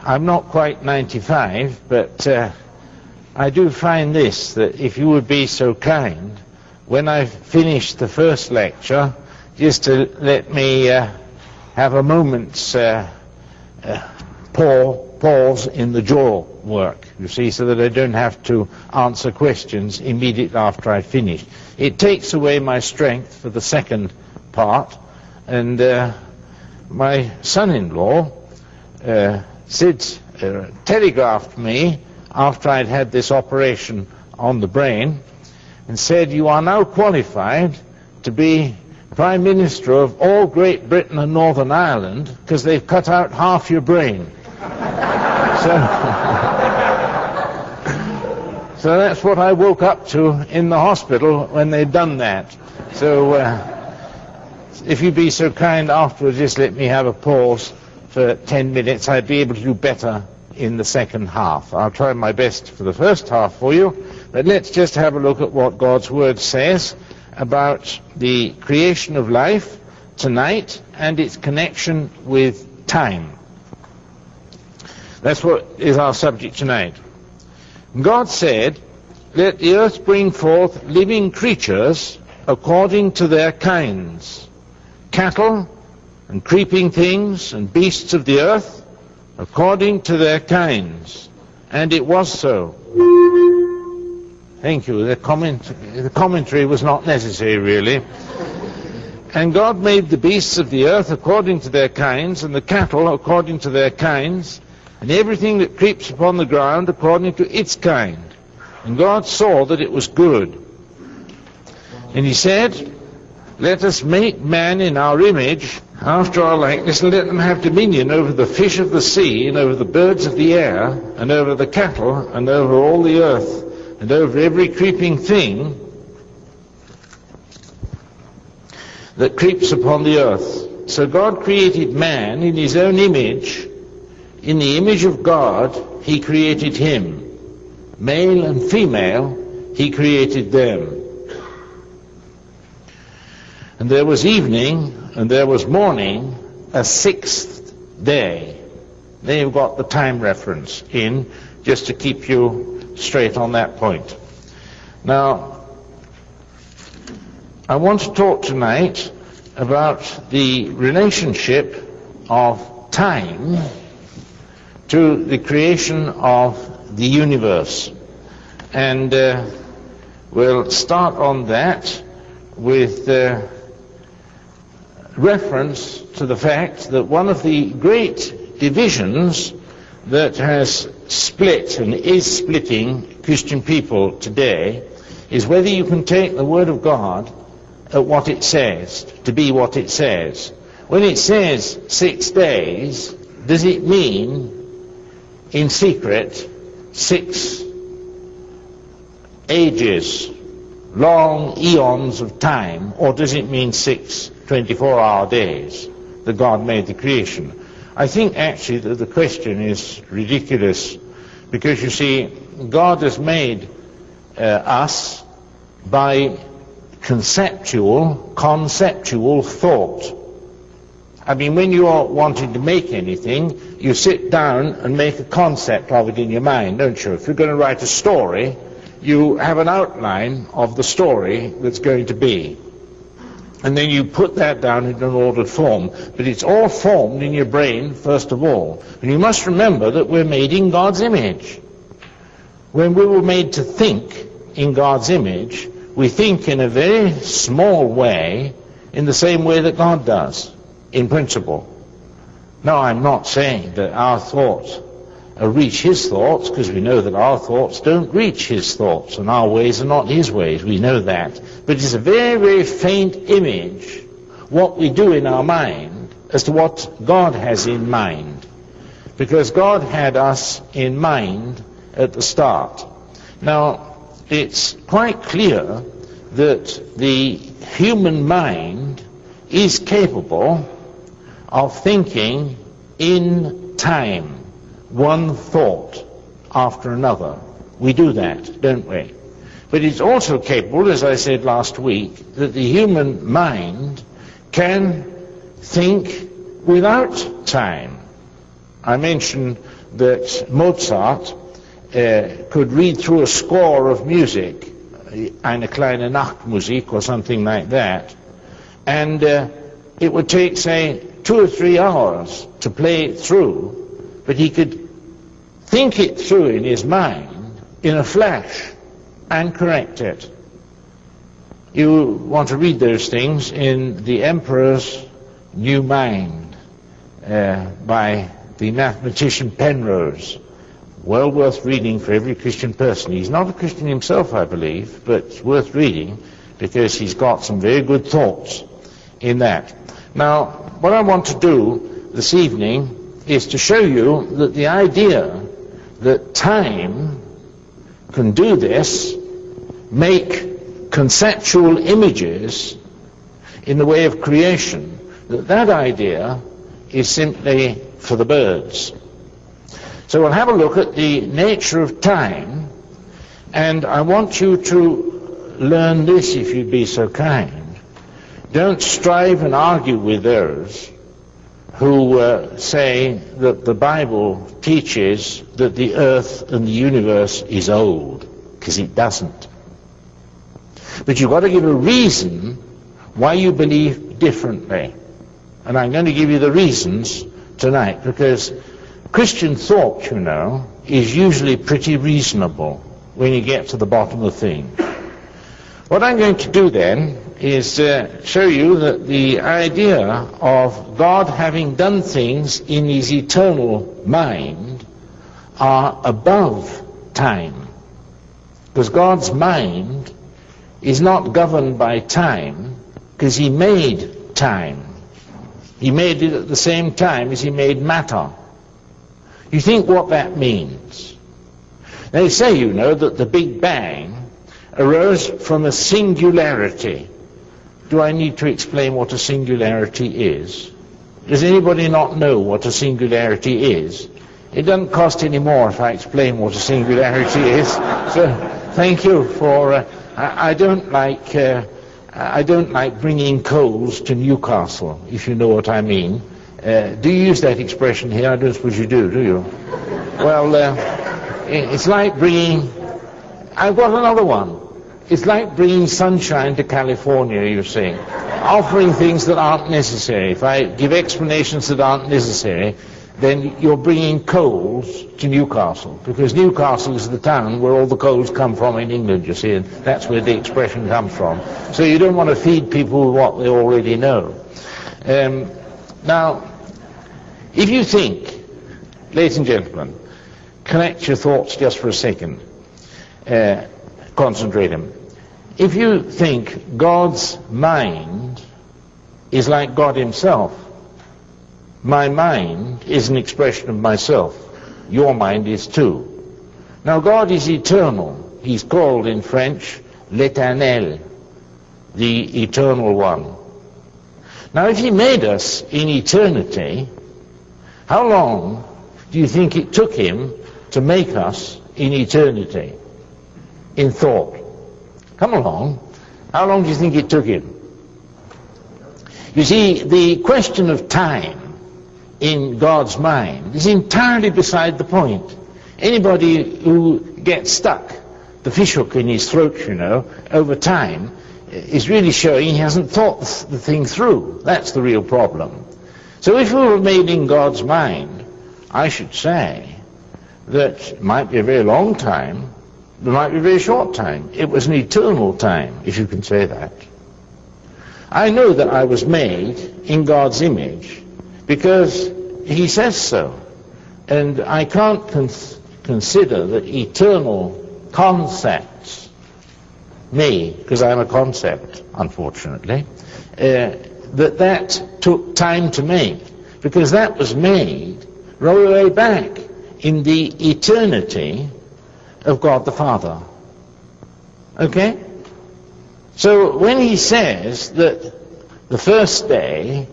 I'm not quite 95, but I do find this, that if you would be so kind, when I've finished the first lecture, just to let me have a moment's pause in the jaw work, you see, so that I don't have to answer questions immediately after I finish. It takes away my strength for the second part, and my son-in-law telegraphed me after I'd had this operation on the brain and said, "You are now qualified to be Prime Minister of all Great Britain and Northern Ireland because they've cut out half your brain." So that's what I woke up to in the hospital when they'd done that. So if you'd be so kind afterwards, just let me have a pause for 10 minutes. I'd be able to do better in the second half. I'll try my best for the first half for you, but let's just have a look at what God's Word says about the creation of life tonight and its connection with time. That's what is our subject tonight. God said, "Let the earth bring forth living creatures according to their kinds, cattle and creeping things and beasts of the earth according to their kinds." And it was so. Thank you. The commentary was not necessary, really. "And God made the beasts of the earth according to their kinds, and the cattle according to their kinds, and everything that creeps upon the ground according to its kind. And God saw that it was good. And he said, Let us make man in our image, after our likeness, and let them have dominion over the fish of the sea, and over the birds of the air, and over the cattle, and over all the earth, and over every creeping thing that creeps upon the earth." So God created man in his own image. In the image of God he created him. Male and female he created them. And there was evening, and there was morning, a sixth day. There you've got the time reference in, just to keep you straight on that point. Now, I want to talk tonight about the relationship of time to the creation of the universe. And we'll start on that with reference to the fact that one of the great divisions that has split and is splitting Christian people today is whether you can take the Word of God at what it says, to be what it says. When it says 6 days, does it mean in secret 6 ages, long eons of time, or does it mean 6 24-hour days that God made the creation? I think actually that the question is ridiculous, because you see, God has made us by conceptual thought. I mean, when you are wanting to make anything, you sit down and make a concept of it in your mind, don't you? If you're going to write a story, you have an outline of the story that's going to be. And then you put that down in an ordered form. But it's all formed in your brain, first of all. And you must remember that we're made in God's image. When we were made to think in God's image, we think in a very small way, in the same way that God does, in principle. Now, I'm not saying that our thoughts reach his thoughts, because we know that our thoughts don't reach his thoughts, and our ways are not his ways. We know that. But it's a very, very faint image, what we do in our mind, as to what God has in mind. Because God had us in mind at the start. Now, it's quite clear that the human mind is capable of thinking in time, one thought after another. We do that, don't we? But it's also capable, as I said last week, that the human mind can think without time. I mentioned that Mozart could read through a score of music, eine kleine Nachtmusik or something like that, and it would take, say, 2 or 3 hours to play it through, but he could think it through in his mind in a flash and correct it. You want to read those things in The Emperor's New Mind by the mathematician Penrose. Well worth reading for every Christian person. He's not a Christian himself, I believe, but it's worth reading because he's got some very good thoughts in that. Now, what I want to do this evening is to show you that the idea that time can do this, make conceptual images in the way of creation, that idea is simply for the birds. So we'll have a look at the nature of time, and I want you to learn this, if you'd be so kind. Don't strive and argue with those who say that the Bible teaches that the earth and the universe is old, because it doesn't. But you've got to give a reason why you believe differently. And I'm going to give you the reasons tonight, because Christian thought, you know, is usually pretty reasonable when you get to the bottom of things. What I'm going to do then is show you that the idea of God having done things in his eternal mind are above time. Because God's mind is not governed by time, because he made time. He made it at the same time as he made matter. You think what that means? They say, you know, that the Big Bang arose from a singularity. Do I need to explain what a singularity is? Does anybody not know what a singularity is? It doesn't cost any more if I explain what a singularity is. So thank you for... I don't like bringing coals to Newcastle, if you know what I mean. Do you use that expression here? I don't suppose you do you? Well, it's like bringing... I've got another one. It's like bringing sunshine to California, you see. Offering things that aren't necessary. If I give explanations that aren't necessary, then you're bringing coals to Newcastle, because Newcastle is the town where all the coals come from in England, you see, and that's where the expression comes from. So you don't want to feed people with what they already know. Now, if you think, ladies and gentlemen, collect your thoughts just for a second, concentrate them. If you think God's mind is like God himself, my mind is an expression of myself. Your mind is too. Now God is eternal. He's called in French l'Éternel, the eternal one. Now if he made us in eternity, how long do you think it took him to make us in eternity, in thought? Come along. How long do you think it took him? You see, the question of time in God's mind is entirely beside the point. Anybody who gets stuck, the fishhook in his throat, you know, over time, is really showing he hasn't thought the thing through. That's the real problem. So if we were made in God's mind, I should say that it might be a very long time, it might be a very short time. It was an eternal time, if you can say that. I know that I was made in God's image because he says so. And I can't consider that eternal concepts, me, because I'm a concept, unfortunately, that took time to make, because that was made right way back in the eternity of God the Father. Okay? So when he says that the first day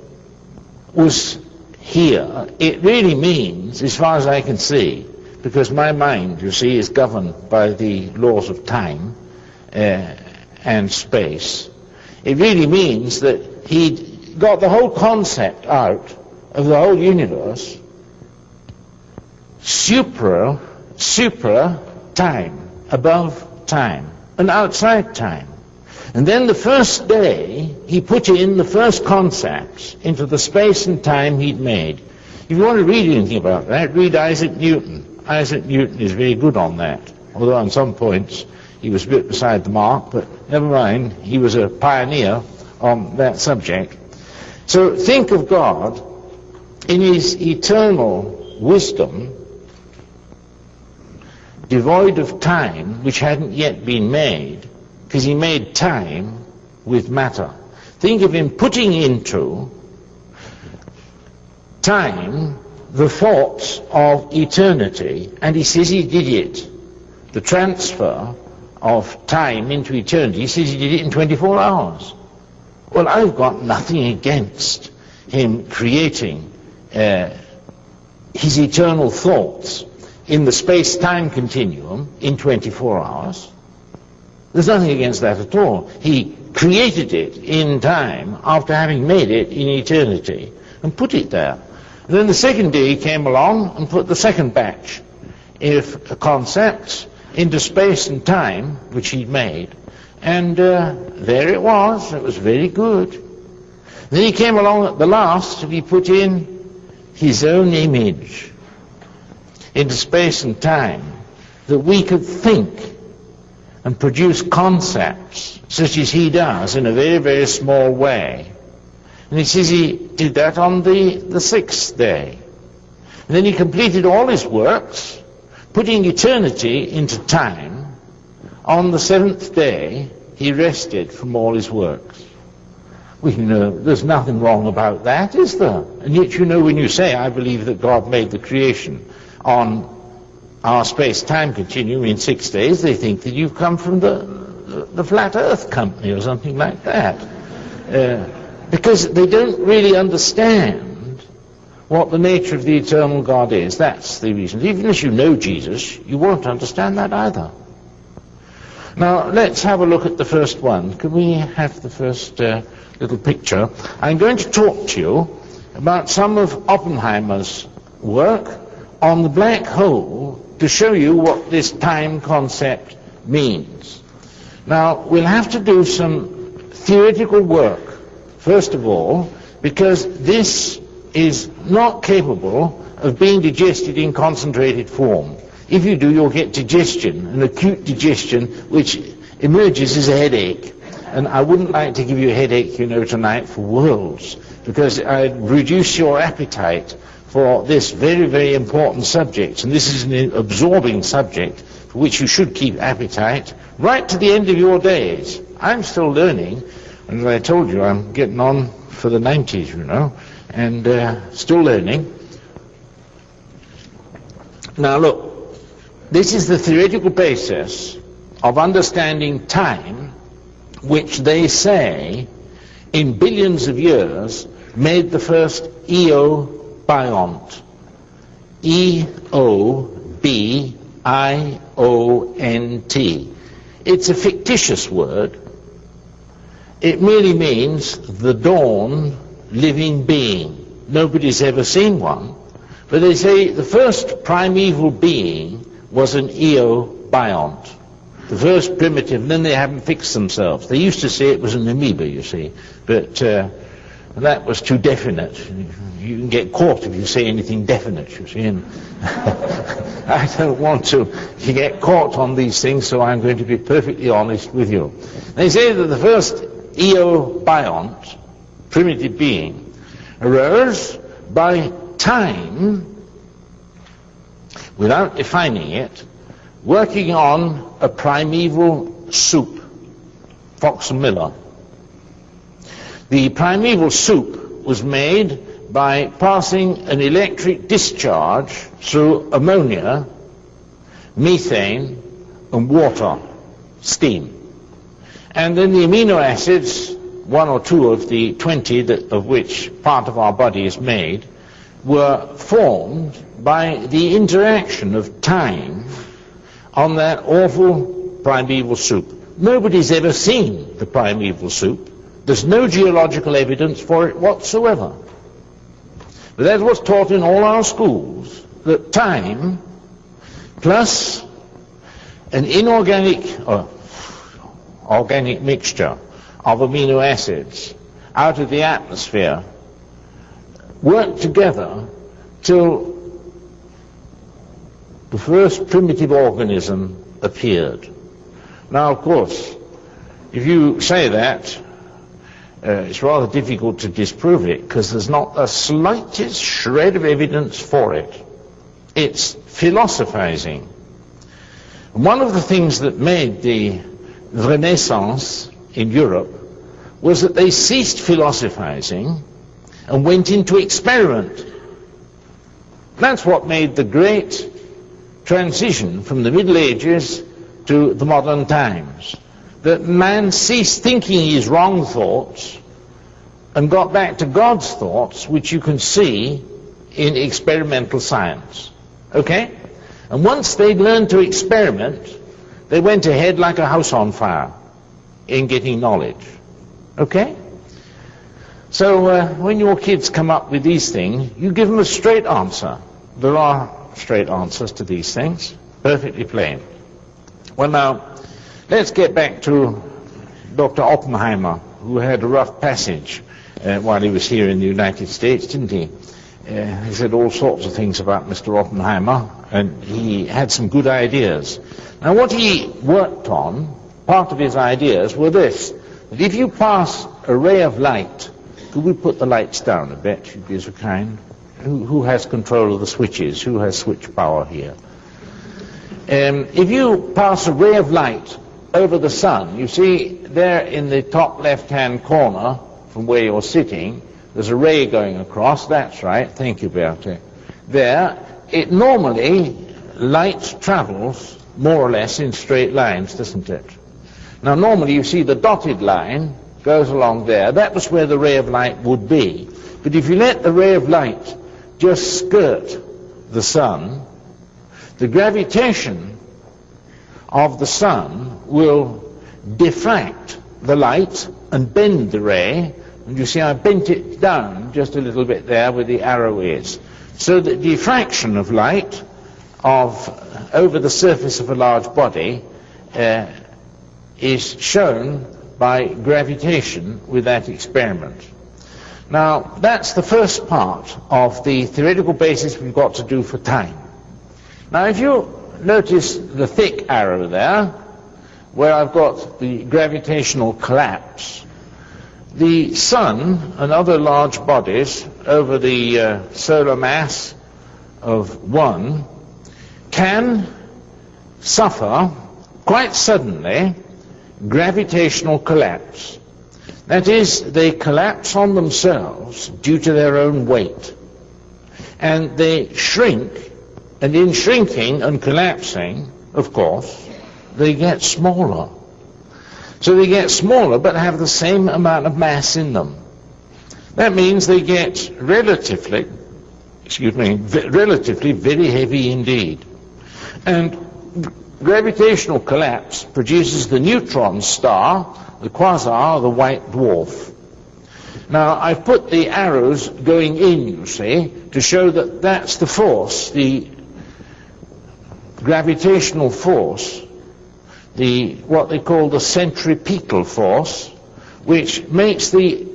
was here, it really means, as far as I can see, because my mind, you see, is governed by the laws of time and space, it really means that he got the whole concept out of the whole universe supra time, above time, and outside time. And then the first day, he put in the first concepts into the space and time he'd made. If you want to read anything about that, read Isaac Newton. Isaac Newton is very good on that, although on some points he was a bit beside the mark, but never mind, he was a pioneer on that subject. So think of God in his eternal wisdom, devoid of time, which hadn't yet been made, because he made time with matter. Think of him putting into time the thoughts of eternity, and he says he did it, the transfer of time into eternity, he says he did it in 24 hours. Well, I've got nothing against him creating his eternal thoughts in the space-time continuum in 24 hours. There's nothing against that at all. He created it in time after having made it in eternity and put it there. And then the second day he came along and put the second batch of concepts into space and time, which he'd made. And there it was. It was very good. Then he came along at the last and he put in his own image into space and time, that we could think and produce concepts such as he does in a very, very small way. And he says he did that on the sixth day. And then he completed all his works, putting eternity into time. On the seventh day, he rested from all his works. We know there's nothing wrong about that, is there? And yet, you know, when you say, I believe that God made the creation on our space-time continuum in 6 days, they think that you've come from the Flat Earth Company or something like that. Because they don't really understand what the nature of the eternal God is. That's the reason. Even as you know Jesus, you won't understand that either. Now, let's have a look at the first one. Can we have the first little picture? I'm going to talk to you about some of Oppenheimer's work on the black hole to show you what this time concept means. Now, we'll have to do some theoretical work, first of all, because this is not capable of being digested in concentrated form. If you do, you'll get digestion, an acute digestion, which emerges as a headache. And I wouldn't like to give you a headache, you know, tonight for worlds, because I'd reduce your appetite for this very, very important subject. And this is an absorbing subject for which you should keep appetite right to the end of your days. I'm still learning, and as I told you, I'm getting on for the 90s, you know, and still learning. Now look, this is the theoretical basis of understanding time, which they say in billions of years made the first eobiont. E-O-B-I-O-N-T. It's a fictitious word. It merely means the dawn living being. Nobody's ever seen one. But they say the first primeval being was an eobiont. The first primitive, and then they haven't fixed themselves. They used to say it was an amoeba, you see, but that was too definite. You can get caught if you say anything definite, you see, and I don't want to get caught on these things, so I'm going to be perfectly honest with you. They say that the first eobiont, primitive being, arose by time, without defining it, working on a primeval soup, Fox and Miller. The primeval soup was made by passing an electric discharge through ammonia, methane, and water, steam. And then the amino acids, one or two of the 20 of which part of our body is made, were formed by the interaction of time on that awful primeval soup. Nobody's ever seen the primeval soup. There's no geological evidence for it whatsoever. But that's what's taught in all our schools, that time plus an inorganic or organic mixture of amino acids out of the atmosphere worked together till the first primitive organism appeared. Now, of course, if you say that, it's rather difficult to disprove it, because there's not the slightest shred of evidence for it. It's philosophizing. One of the things that made the Renaissance in Europe was that they ceased philosophizing and went into experiment. That's what made the great transition from the Middle Ages to the modern times. That man ceased thinking his wrong thoughts and got back to God's thoughts, which you can see in experimental science. Okay? And once they'd learned to experiment, they went ahead like a house on fire in getting knowledge. Okay? So when your kids come up with these things, you give them a straight answer. There are straight answers to these things, perfectly plain. Well, now, let's get back to Dr. Oppenheimer, who had a rough passage while he was here in the United States, didn't he? He said all sorts of things about Mr. Oppenheimer, and he had some good ideas. Now, what he worked on, part of his ideas were this, that if you pass a ray of light, could we put the lights down a bit, if you'd be so kind? Who has control of the switches? Who has switch power here? If you pass a ray of light over the sun, you see there in the top left-hand corner from where you're sitting, there's a ray going across. That's right. Thank you, Bertie. There, it normally, light travels more or less in straight lines, doesn't it? Now, normally you see the dotted line goes along there. That was where the ray of light would be. But if you let the ray of light just skirt the sun, the gravitation of the sun will diffract the light and bend the ray. And you see I bent it down just a little bit there where the arrow is. So that diffraction of light over the surface of a large body is shown by gravitation with that experiment. Now, that's the first part of the theoretical basis we've got to do for time. Now, if you notice the thick arrow there, where I've got the gravitational collapse, the sun and other large bodies over the solar mass of 1 can suffer quite suddenly gravitational collapse. That is, they collapse on themselves due to their own weight. And they shrink, and in shrinking and collapsing, of course, they get smaller. So they get smaller but have the same amount of mass in them. That means they get relatively very heavy indeed. And gravitational collapse produces the neutron star, the quasar, the white dwarf. Now, I've put the arrows going in, you see, to show that that's the force, the gravitational force, what they call the centripetal force, which makes the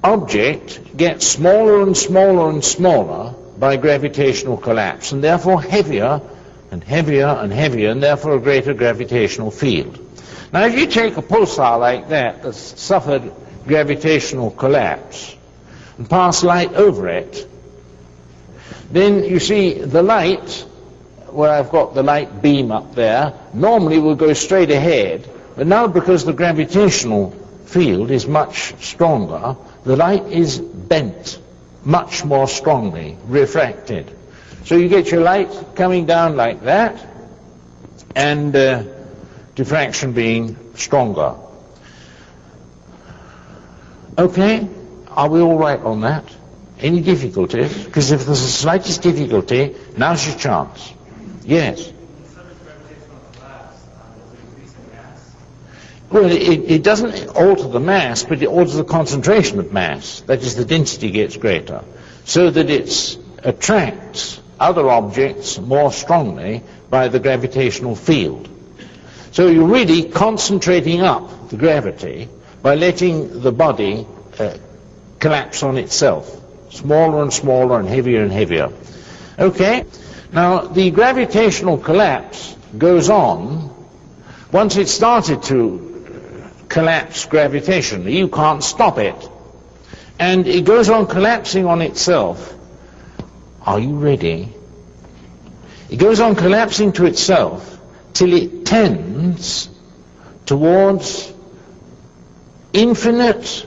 object get smaller and smaller and smaller by gravitational collapse, and therefore heavier and heavier and heavier, and therefore a greater gravitational field. Now, if you take a pulsar like that that's suffered gravitational collapse and pass light over it, then you see the light, where I've got the light beam up there, normally will go straight ahead, but now because the gravitational field is much stronger, the light is bent much more strongly, refracted. So you get your light coming down like that, and diffraction being stronger. Okay, are we all right on that? Any difficulties? Because if there's the slightest difficulty, now's your chance. Yes? Well, it doesn't alter the mass, but it alters the concentration of mass. That is, the density gets greater, so that it attracts other objects more strongly by the gravitational field. So you're really concentrating up the gravity by letting the body collapse on itself, smaller and smaller and heavier. Okay? Now, the gravitational collapse goes on. Once it's started to collapse gravitationally, you can't stop it. And it goes on collapsing on itself. Are you ready? It goes on collapsing to itself till it tends towards infinite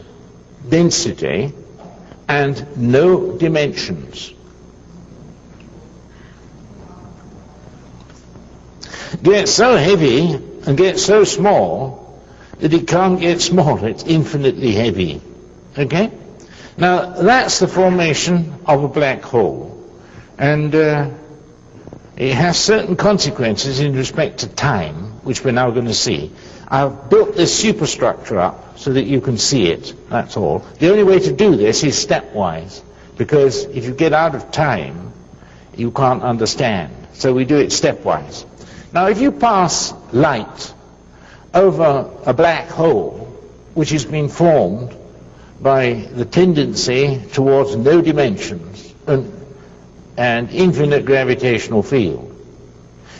density and no dimensions. Gets so heavy and gets so small that it can't get smaller. It's infinitely heavy. Okay? Now, that's the formation of a black hole. And it has certain consequences in respect to time, which we're now going to see. I've built this superstructure up so that you can see it, that's all. The only way to do this is stepwise, because if you get out of time, you can't understand. So we do it stepwise. Now, if you pass light over a black hole, which has been formed by the tendency towards no dimensions and infinite gravitational field,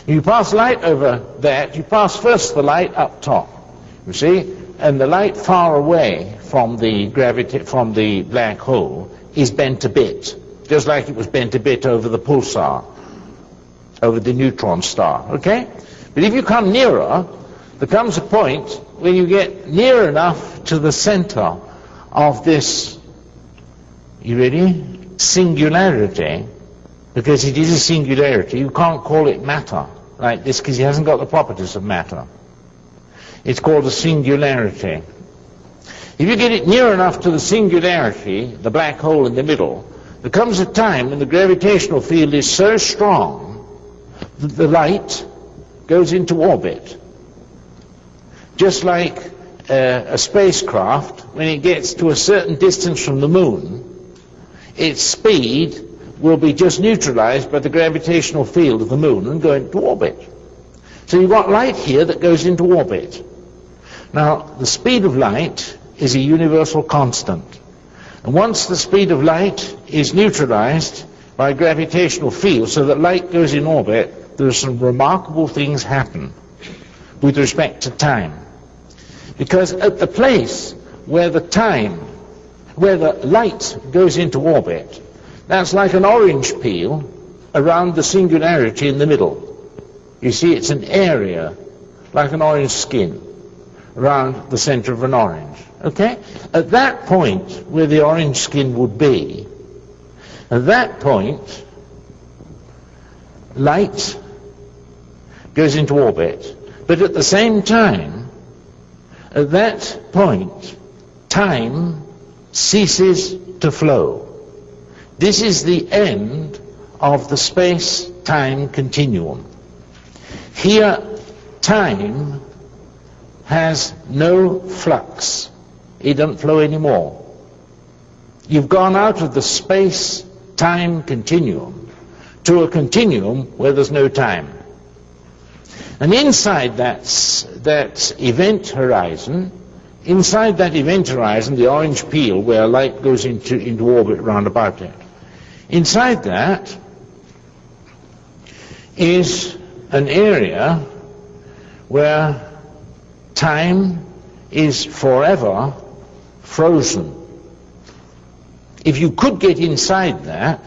you pass light over that, you pass first the light up top, you see, and the light far away from the black hole is bent a bit, just like it was bent a bit over the pulsar, over the neutron star, okay? But if you come nearer, there comes a point when you get near enough to the center of this, you ready, singularity, because it is a singularity. You can't call it matter like this because it hasn't got the properties of matter. It's called a singularity. If you get it near enough to the singularity, the black hole in the middle, there comes a time when the gravitational field is so strong that the light goes into orbit. Just like a spacecraft, when it gets to a certain distance from the moon, its speed will be just neutralized by the gravitational field of the moon and go into orbit. So you've got light here that goes into orbit. Now, the speed of light is a universal constant. And once the speed of light is neutralized by gravitational field so that light goes in orbit, there are some remarkable things happen with respect to time. Because at the place where the light goes into orbit, that's like an orange peel around the singularity in the middle. You see, it's an area, like an orange skin, around the center of an orange. Okay? At that point where the orange skin would be, at that point, light goes into orbit. But at the same time, at that point, time ceases to flow. This is the end of the space-time continuum. Here, time has no flux. It doesn't flow anymore. You've gone out of the space-time continuum to a continuum where there's no time. And inside that event horizon, the orange peel where light goes into orbit round about it, inside that is an area where time is forever frozen. If you could get inside that,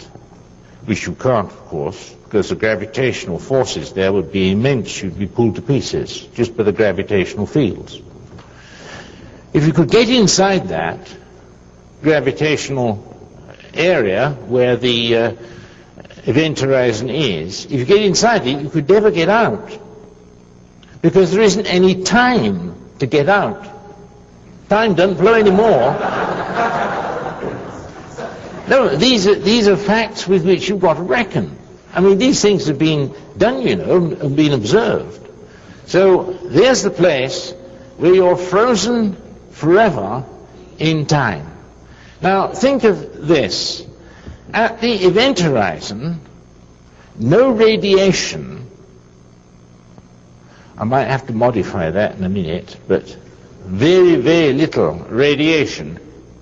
which you can't, of course, because the gravitational forces there would be immense, you'd be pulled to pieces just by the gravitational fields. If you could get inside that gravitational area where the event horizon is, if you get inside it, you could never get out, because there isn't any time to get out. Time doesn't flow anymore. No, these are facts with which you've got to reckon. I mean, these things have been done, you know, and been observed. So there's the place where you're frozen forever in time. Now, think of this. At the event horizon, no radiation, I might have to modify that in a minute, but very, very little radiation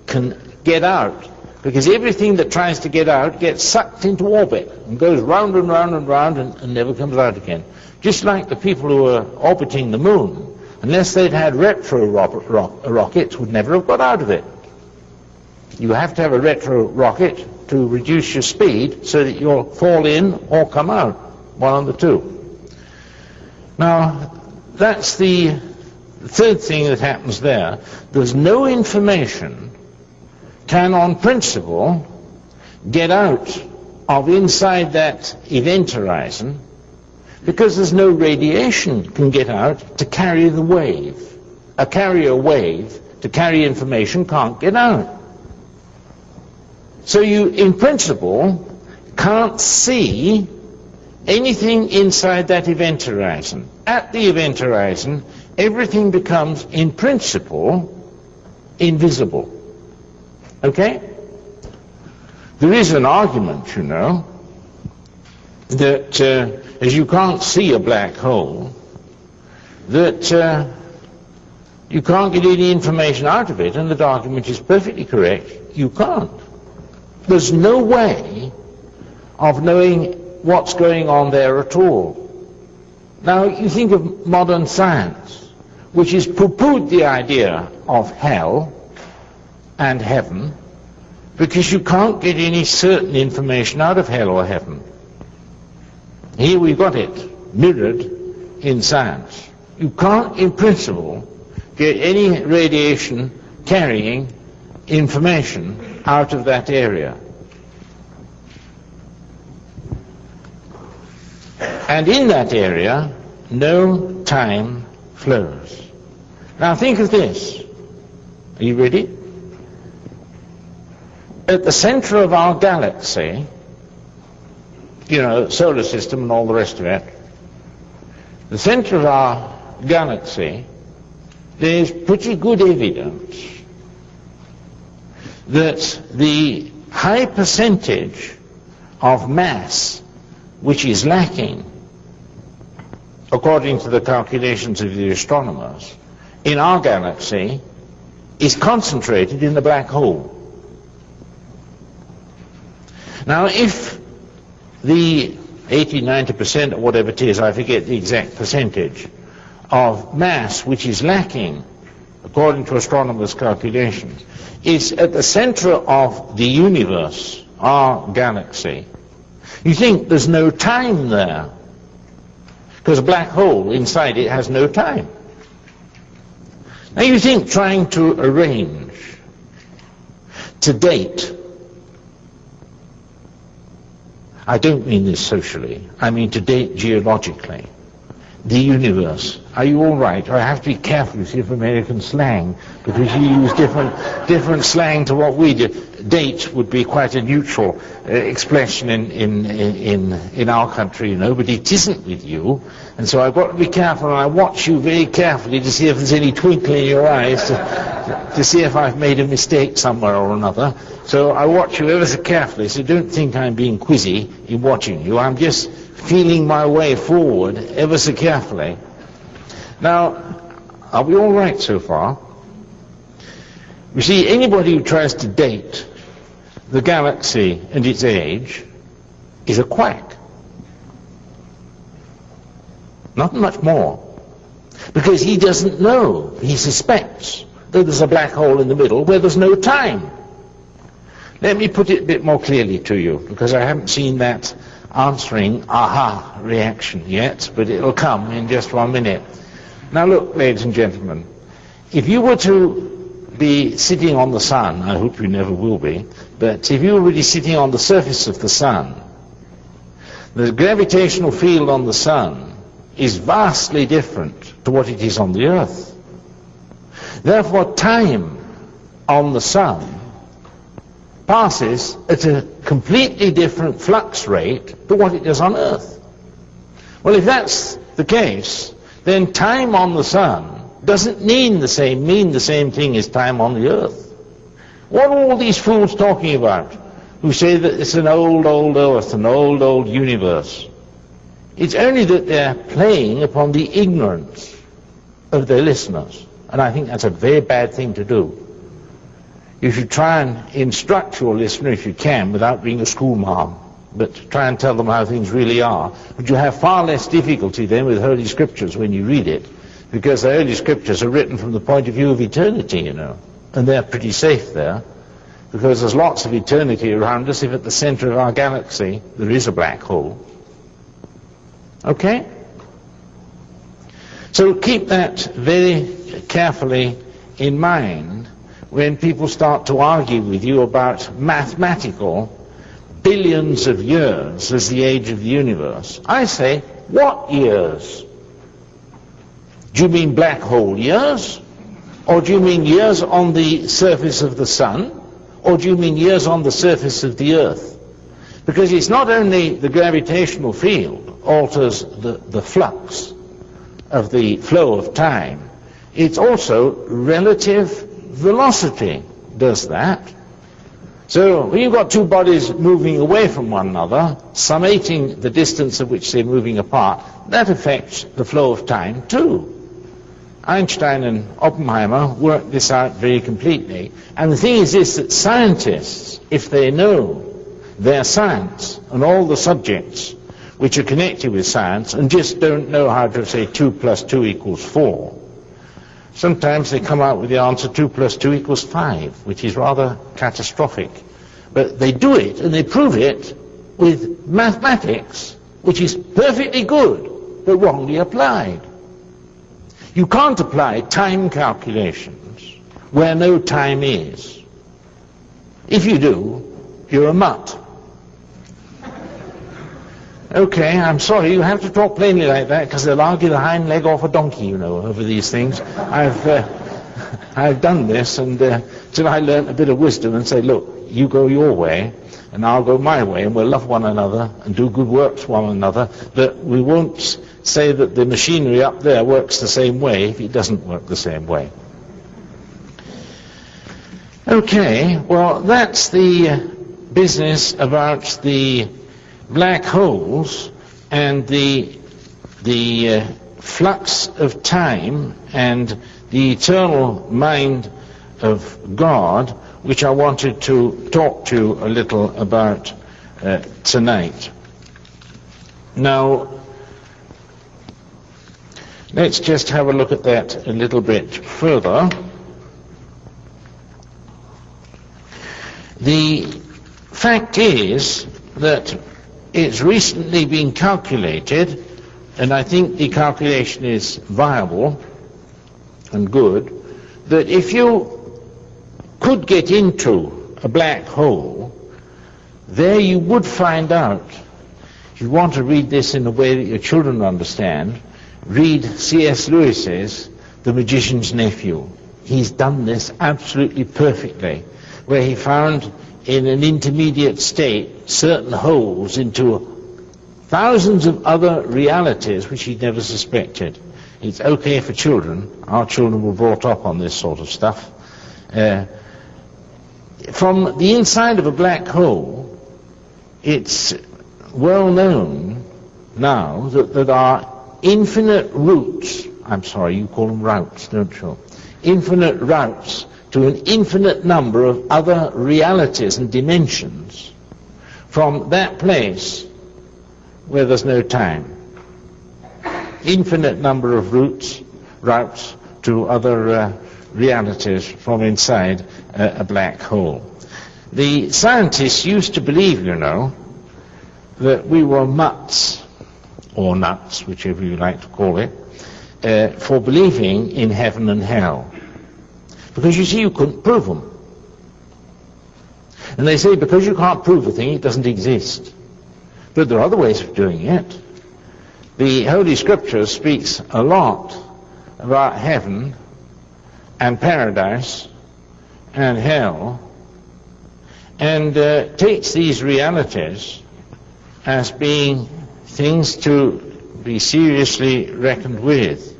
can get out, because everything that tries to get out gets sucked into orbit and goes round and round and round and never comes out again. Just like the people who were orbiting the moon, unless they'd had retro rockets, would never have got out of it. You have to have a retro rocket to reduce your speed so that you'll fall in or come out, one of the two. Now, that's the third thing that happens there. There's no information can, on principle, get out of inside that event horizon, because there's no radiation can get out to carry the wave. A carrier wave to carry information can't get out. So you, in principle, can't see anything inside that event horizon. At the event horizon, everything becomes, in principle, invisible. Okay? There is an argument, you know, that as you can't see a black hole, that you can't get any information out of it, and that argument is perfectly correct. You can't. There's no way of knowing what's going on there at all. Now, you think of modern science, which has pooh-poohed the idea of hell and heaven, because you can't get any certain information out of hell or heaven. Here we've got it mirrored in science. You can't, in principle, get any radiation carrying information out of that area. And in that area, no time flows. Now think of this. Are you ready? At the center of our galaxy, you know, solar system and all the rest of it, the center of our galaxy, there's pretty good evidence that the high percentage of mass which is lacking, according to the calculations of the astronomers, in our galaxy is concentrated in the black hole. Now, if the 80-90% or whatever it is, I forget the exact percentage, of mass which is lacking, according to astronomers' calculations, is at the center of the universe, our galaxy, you think there's no time there, because a black hole inside it has no time. Now you think trying to arrange, to date, I don't mean this socially, I mean to date geologically, the universe. Are you all right? I have to be careful, you see, of American slang, because you use different slang to what we do. Date would be quite a neutral expression in our country, you know, but it isn't with you. And so I've got to be careful, and I watch you very carefully to see if there's any twinkle in your eyes, to see if I've made a mistake somewhere or another. So I watch you ever so carefully, so don't think I'm being quizzy in watching you. I'm just feeling my way forward ever so carefully. Now, are we all right so far? You see, anybody who tries to date the galaxy and its age is a quack. Not much more. Because he doesn't know, he suspects that there's a black hole in the middle where there's no time. Let me put it a bit more clearly to you, because I haven't seen that answering aha reaction yet, but it'll come in just 1 minute. Now look, ladies and gentlemen, if you were to be sitting on the sun, I hope you never will be, but if you were really sitting on the surface of the sun, the gravitational field on the sun is vastly different to what it is on the earth. Therefore, time on the sun passes at a completely different flux rate to what it does on earth. Well, if that's the case, then time on the sun doesn't mean the same thing as time on the earth. What are all these fools talking about? who say that it's an old, old earth, an old, old universe. It's only that they're playing upon the ignorance of their listeners. And I think that's a very bad thing to do. You should try and instruct your listener if you can without being a schoolmarm, but try and tell them how things really are. But you have far less difficulty then with Holy Scriptures when you read it, because the Holy Scriptures are written from the point of view of eternity, you know, and they're pretty safe there, because there's lots of eternity around us if at the center of our galaxy there is a black hole. Okay? So keep that very carefully in mind when people start to argue with you about mathematical billions of years as the age of the universe. I say, what years? Do you mean black hole years? Or do you mean years on the surface of the sun? Or do you mean years on the surface of the earth? Because it's not only the gravitational field alters the flux of the flow of time, it's also relative velocity does that. So when you've got two bodies moving away from one another, summating the distance at which they're moving apart, that affects the flow of time too. Einstein and Oppenheimer worked this out very completely. And the thing is this, that scientists, if they know their science and all the subjects which are connected with science and just don't know how to say 2 + 2 = 4, sometimes they come out with the answer 2 + 2 = 5, which is rather catastrophic. But they do it and they prove it with mathematics, which is perfectly good, but wrongly applied. You can't apply time calculations where no time is. If you do, you're a mutt. Okay, I'm sorry, you have to talk plainly like that, because they'll argue the hind leg off a donkey, you know, over these things. I've done this, and till I learnt a bit of wisdom and say, look, you go your way, and I'll go my way, and we'll love one another and do good works for one another, but we won't say that the machinery up there works the same way if it doesn't work the same way. Okay, well, that's the business about the black holes and the flux of time and the eternal mind of God, which I wanted to talk to you a little about tonight. Now, let's just have a look at that a little bit further. The fact is that it's recently been calculated, and I think the calculation is viable and good, that if you could get into a black hole, there you would find out, if you want to read this in a way that your children understand, read C.S. Lewis's The Magician's Nephew. He's done this absolutely perfectly, where he found in an intermediate state certain holes into thousands of other realities which he'd never suspected. It's okay for children. Our children were brought up on this sort of stuff. From the inside of a black hole, it's well known now that there are infinite routes. I'm sorry, you call them routes, don't you? Infinite routes to an infinite number of other realities and dimensions from that place where there's no time. Infinite number of routes to other realities from inside a black hole. The scientists used to believe, you know, that we were mutts, or nuts, whichever you like to call it, for believing in heaven and hell. Because you see, you couldn't prove them. And they say because you can't prove a thing, it doesn't exist. But there are other ways of doing it. The Holy Scripture speaks a lot about heaven and paradise and hell, and takes these realities as being things to be seriously reckoned with.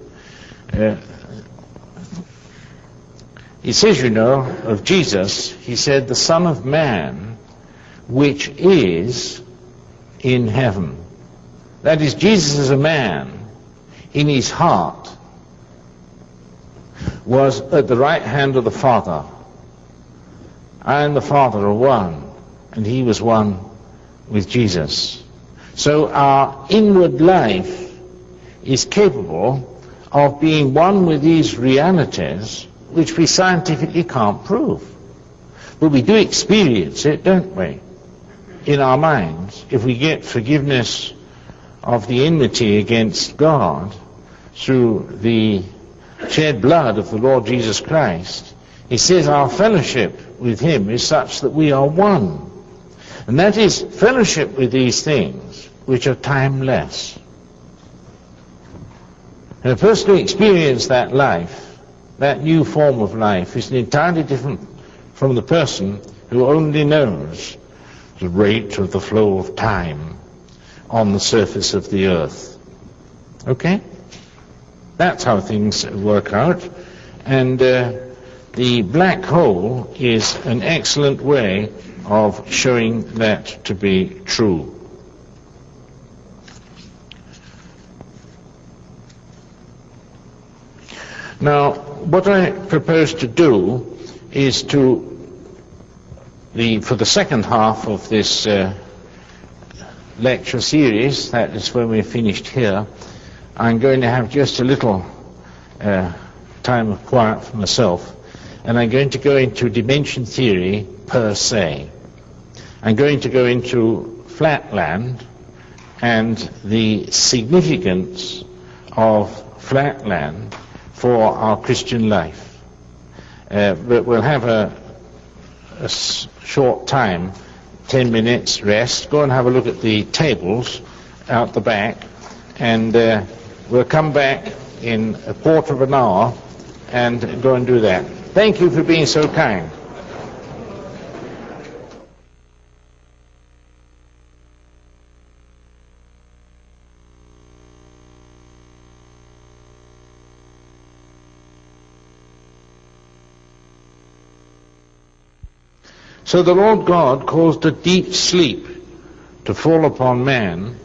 It says, you know, of Jesus, he said, the Son of Man which is in heaven. That is, Jesus as a man, in his heart, was at the right hand of the Father. I and the Father are one, and he was one with Jesus. So our inward life is capable of being one with these realities which we scientifically can't prove. But we do experience it, don't we, in our minds. If we get forgiveness of the enmity against God through the shed blood of the Lord Jesus Christ, he says our fellowship with him is such that we are one. And that is fellowship with these things which are timeless. And a person who experienced that life, that new form of life, is entirely different from the person who only knows the rate of the flow of time on the surface of the earth. Okay? That's how things work out. And the black hole is an excellent way of showing that to be true. Now, what I propose to do is for the second half of this lecture series, that is when we're finished here, I'm going to have just a little time of quiet for myself, and I'm going to go into dimension theory per se. I'm going to go into flatland and the significance of flatland for our Christian life. But we'll have a short time, 10 minutes rest. Go and have a look at the tables out the back, and we'll come back in a quarter of an hour and go and do that. Thank you for being so kind. So the Lord God caused a deep sleep to fall upon man,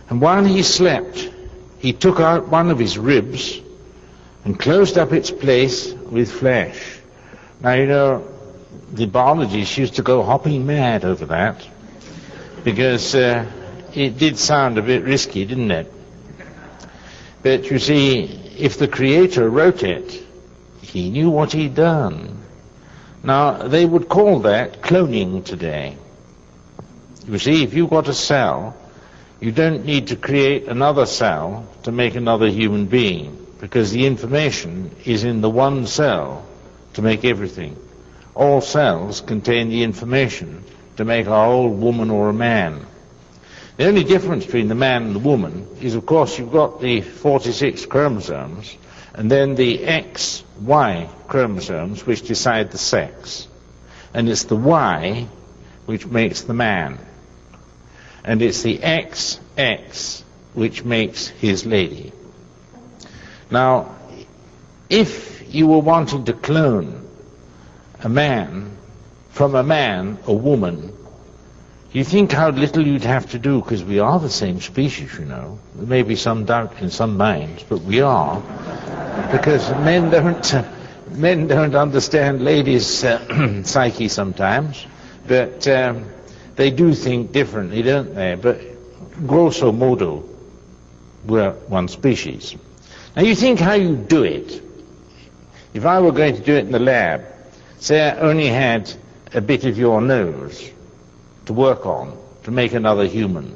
and while he slept, he took out one of his ribs and closed up its place with flesh. Now, you know, the biologists used to go hopping mad over that, because it did sound a bit risky, didn't it? But you see, if the Creator wrote it, he knew what he'd done. Now, they would call that cloning today. You see, if you've got a cell, you don't need to create another cell to make another human being, because the information is in the one cell to make everything. All cells contain the information to make a old woman or a man. The only difference between the man and the woman is, of course, you've got the 46 chromosomes, and then the XY chromosomes which decide the sex. And it's the Y which makes the man. And it's the XX which makes his lady. Now, if you were wanting to clone a man from a man, a woman, you think how little you'd have to do, because we are the same species, you know. There may be some doubt in some minds, but we are. Because men don't understand ladies' psyche sometimes, but they do think differently, don't they? But grosso modo, we're one species. Now you think how you do it. If I were going to do it in the lab, say I only had a bit of your nose to work on to make another human,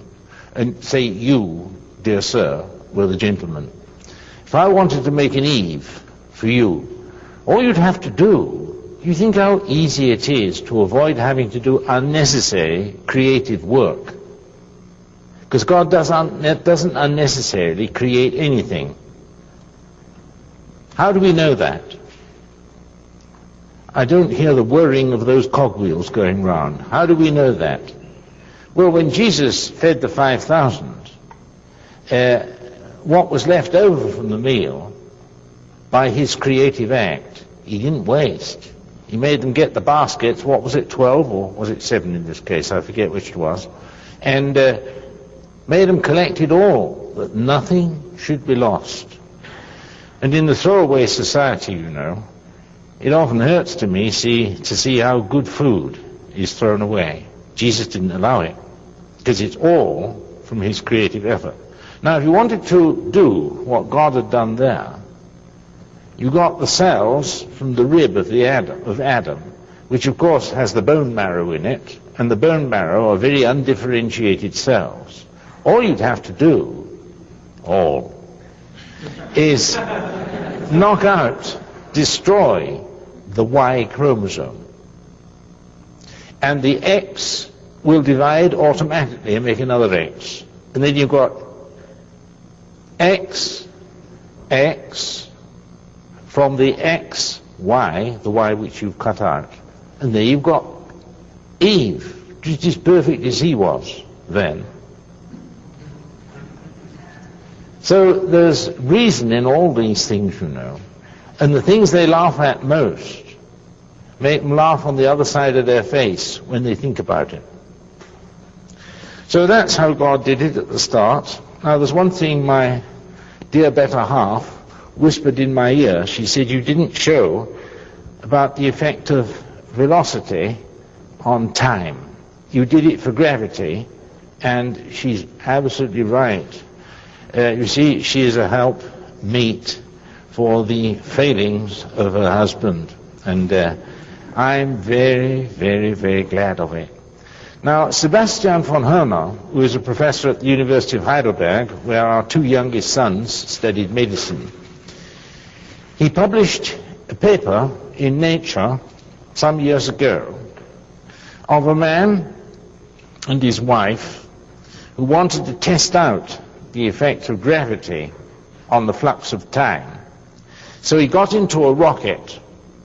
and say you, dear sir, were the gentleman. If I wanted to make an Eve for you, all you'd have to do, you think how easy it is to avoid having to do unnecessary creative work. Because God doesn't unnecessarily create anything. How do we know that? I don't hear the whirring of those cogwheels going round. How do we know that? Well, when Jesus fed the 5,000, what was left over from the meal, by his creative act, he didn't waste. He made them get the baskets, what was it, 12, or was it 7 in this case, I forget which it was, and made them collect it all, that nothing should be lost. And in the throwaway society, you know, it often hurts to me to see how good food is thrown away. Jesus didn't allow it, because it's all from his creative effort. Now, if you wanted to do what God had done there, you got the cells from the rib of Adam, which of course has the bone marrow in it, and the bone marrow are very undifferentiated cells. All you'd have to do, is knock out, destroy the Y chromosome. And the X will divide automatically and make another X. And then you've got X, from the X, Y, the Y which you've cut out. And there you've got Eve, just as perfect as he was then. So there's reason in all these things, you know. And the things they laugh at most make them laugh on the other side of their face when they think about it. So that's how God did it at the start. Now there's one thing my dear better half whispered in my ear. She said, you didn't show about the effect of velocity on time. You did it for gravity, and she's absolutely right. You see, she is a help meet for the failings of her husband, and I'm very, very, very glad of it. Now, Sebastian von Herner, who is a professor at the University of Heidelberg, where our 2 youngest sons studied medicine, he published a paper in Nature some years ago of a man and his wife who wanted to test out the effect of gravity on the flux of time. So he got into a rocket,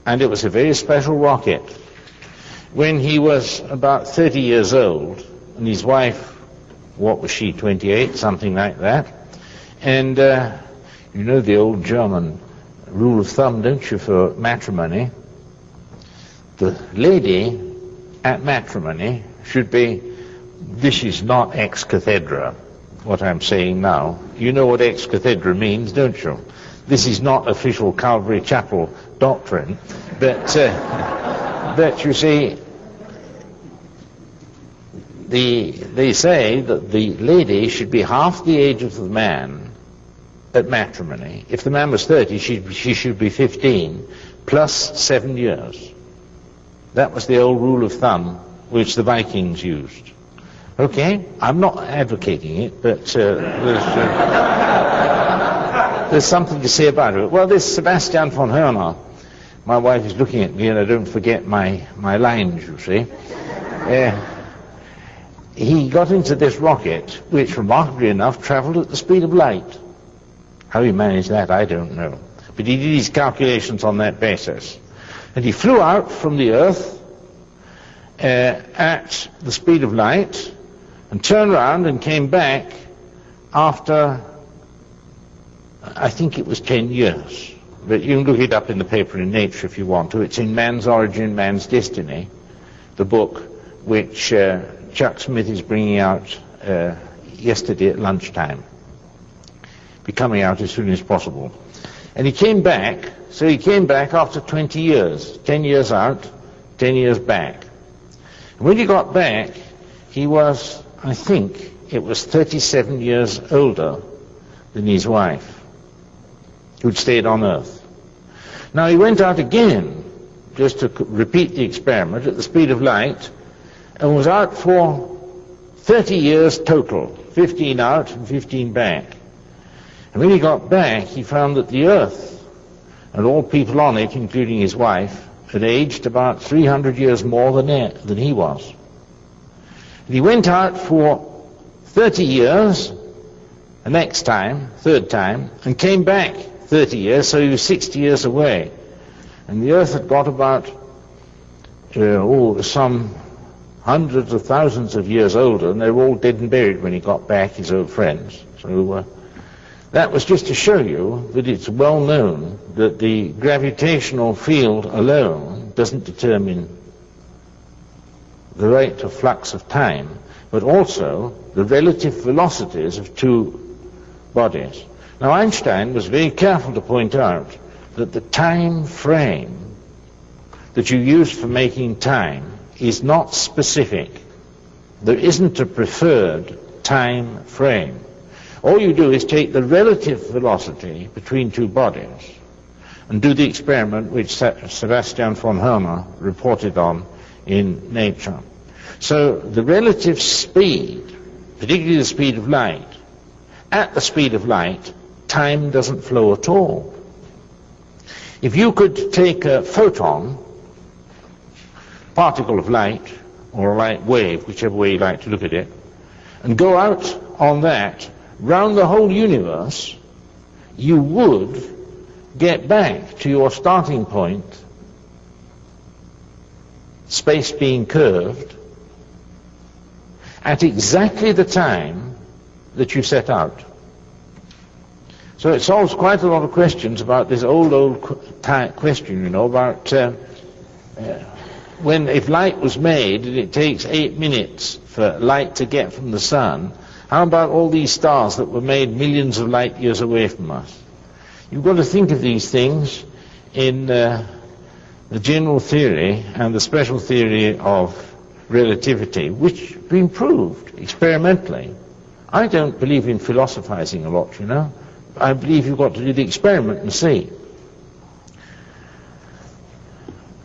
and it was a very special rocket. When he was about 30 years old, and his wife, what was she, 28, something like that, and you know the old German rule of thumb, don't you, for matrimony? The lady at matrimony should be, this is not ex cathedra, what I'm saying now. You know what ex cathedra means, don't you? This is not official Calvary Chapel doctrine, but you see, they say that the lady should be half the age of the man at matrimony. If the man was 30, she should be 15, plus 7 years. That was the old rule of thumb which the Vikings used. Okay, I'm not advocating it, but there's something to say about it. Well, this Sebastian von Herner, my wife is looking at me and I don't forget my lines, you see. He got into this rocket, which remarkably enough traveled at the speed of light. How he managed that, I don't know. But he did his calculations on that basis. And he flew out from the Earth at the speed of light and turned around and came back after, I think it was 10 years. But you can look it up in the paper in Nature if you want to. It's in Man's Origin, Man's Destiny, the book which Chuck Smith is bringing out yesterday at lunchtime. Be coming out as soon as possible. And he came back, so he came back after 20 years, 10 years out, 10 years back. And when he got back, he was, I think, it was 37 years older than his wife, who'd stayed on Earth. Now he went out again, just to repeat the experiment, at the speed of light, and was out for 30 years total, 15 out and 15 back. And when he got back, he found that the Earth, and all people on it, including his wife, had aged about 300 years more than he was. And he went out for 30 years, the next time, third time, and came back 30 years, so he was 60 years away. And the Earth had got about, some hundreds of thousands of years older, and they were all dead and buried when he got back, his old friends. So that was just to show you that it's well known that the gravitational field alone doesn't determine the rate of flux of time, but also the relative velocities of two bodies. Now, Einstein was very careful to point out that the time frame that you use for making time is not specific. There isn't a preferred time frame. All you do is take the relative velocity between two bodies and do the experiment which Sebastian von Hermer reported on in Nature. So the relative speed, particularly the speed of light, at the speed of light, time doesn't flow at all. If you could take a photon, particle of light, or a light wave, whichever way you like to look at it, and go out on that round the whole universe, you would get back to your starting point, space being curved, at exactly the time that you set out. So it solves quite a lot of questions about this old question, you know, about if light was made and it takes 8 minutes for light to get from the sun, how about all these stars that were made millions of light years away from us? You've got to think of these things in the general theory and the special theory of relativity, which have been proved experimentally. I don't believe in philosophizing a lot, you know. I believe you've got to do the experiment and see.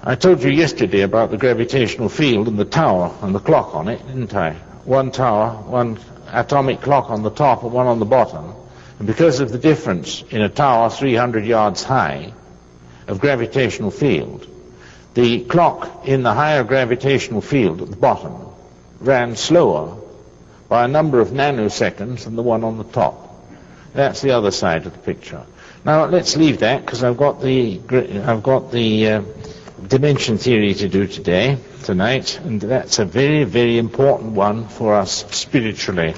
I told you yesterday about the gravitational field and the tower and the clock on it, didn't I? One tower, one atomic clock on the top and one on the bottom. And because of the difference in a tower 300 yards high of gravitational field, the clock in the higher gravitational field at the bottom ran slower by a number of nanoseconds than the one on the top. That's the other side of the picture. Now let's leave that, because I've got the dimension theory to do tonight, and that's a very, very important one for us spiritually,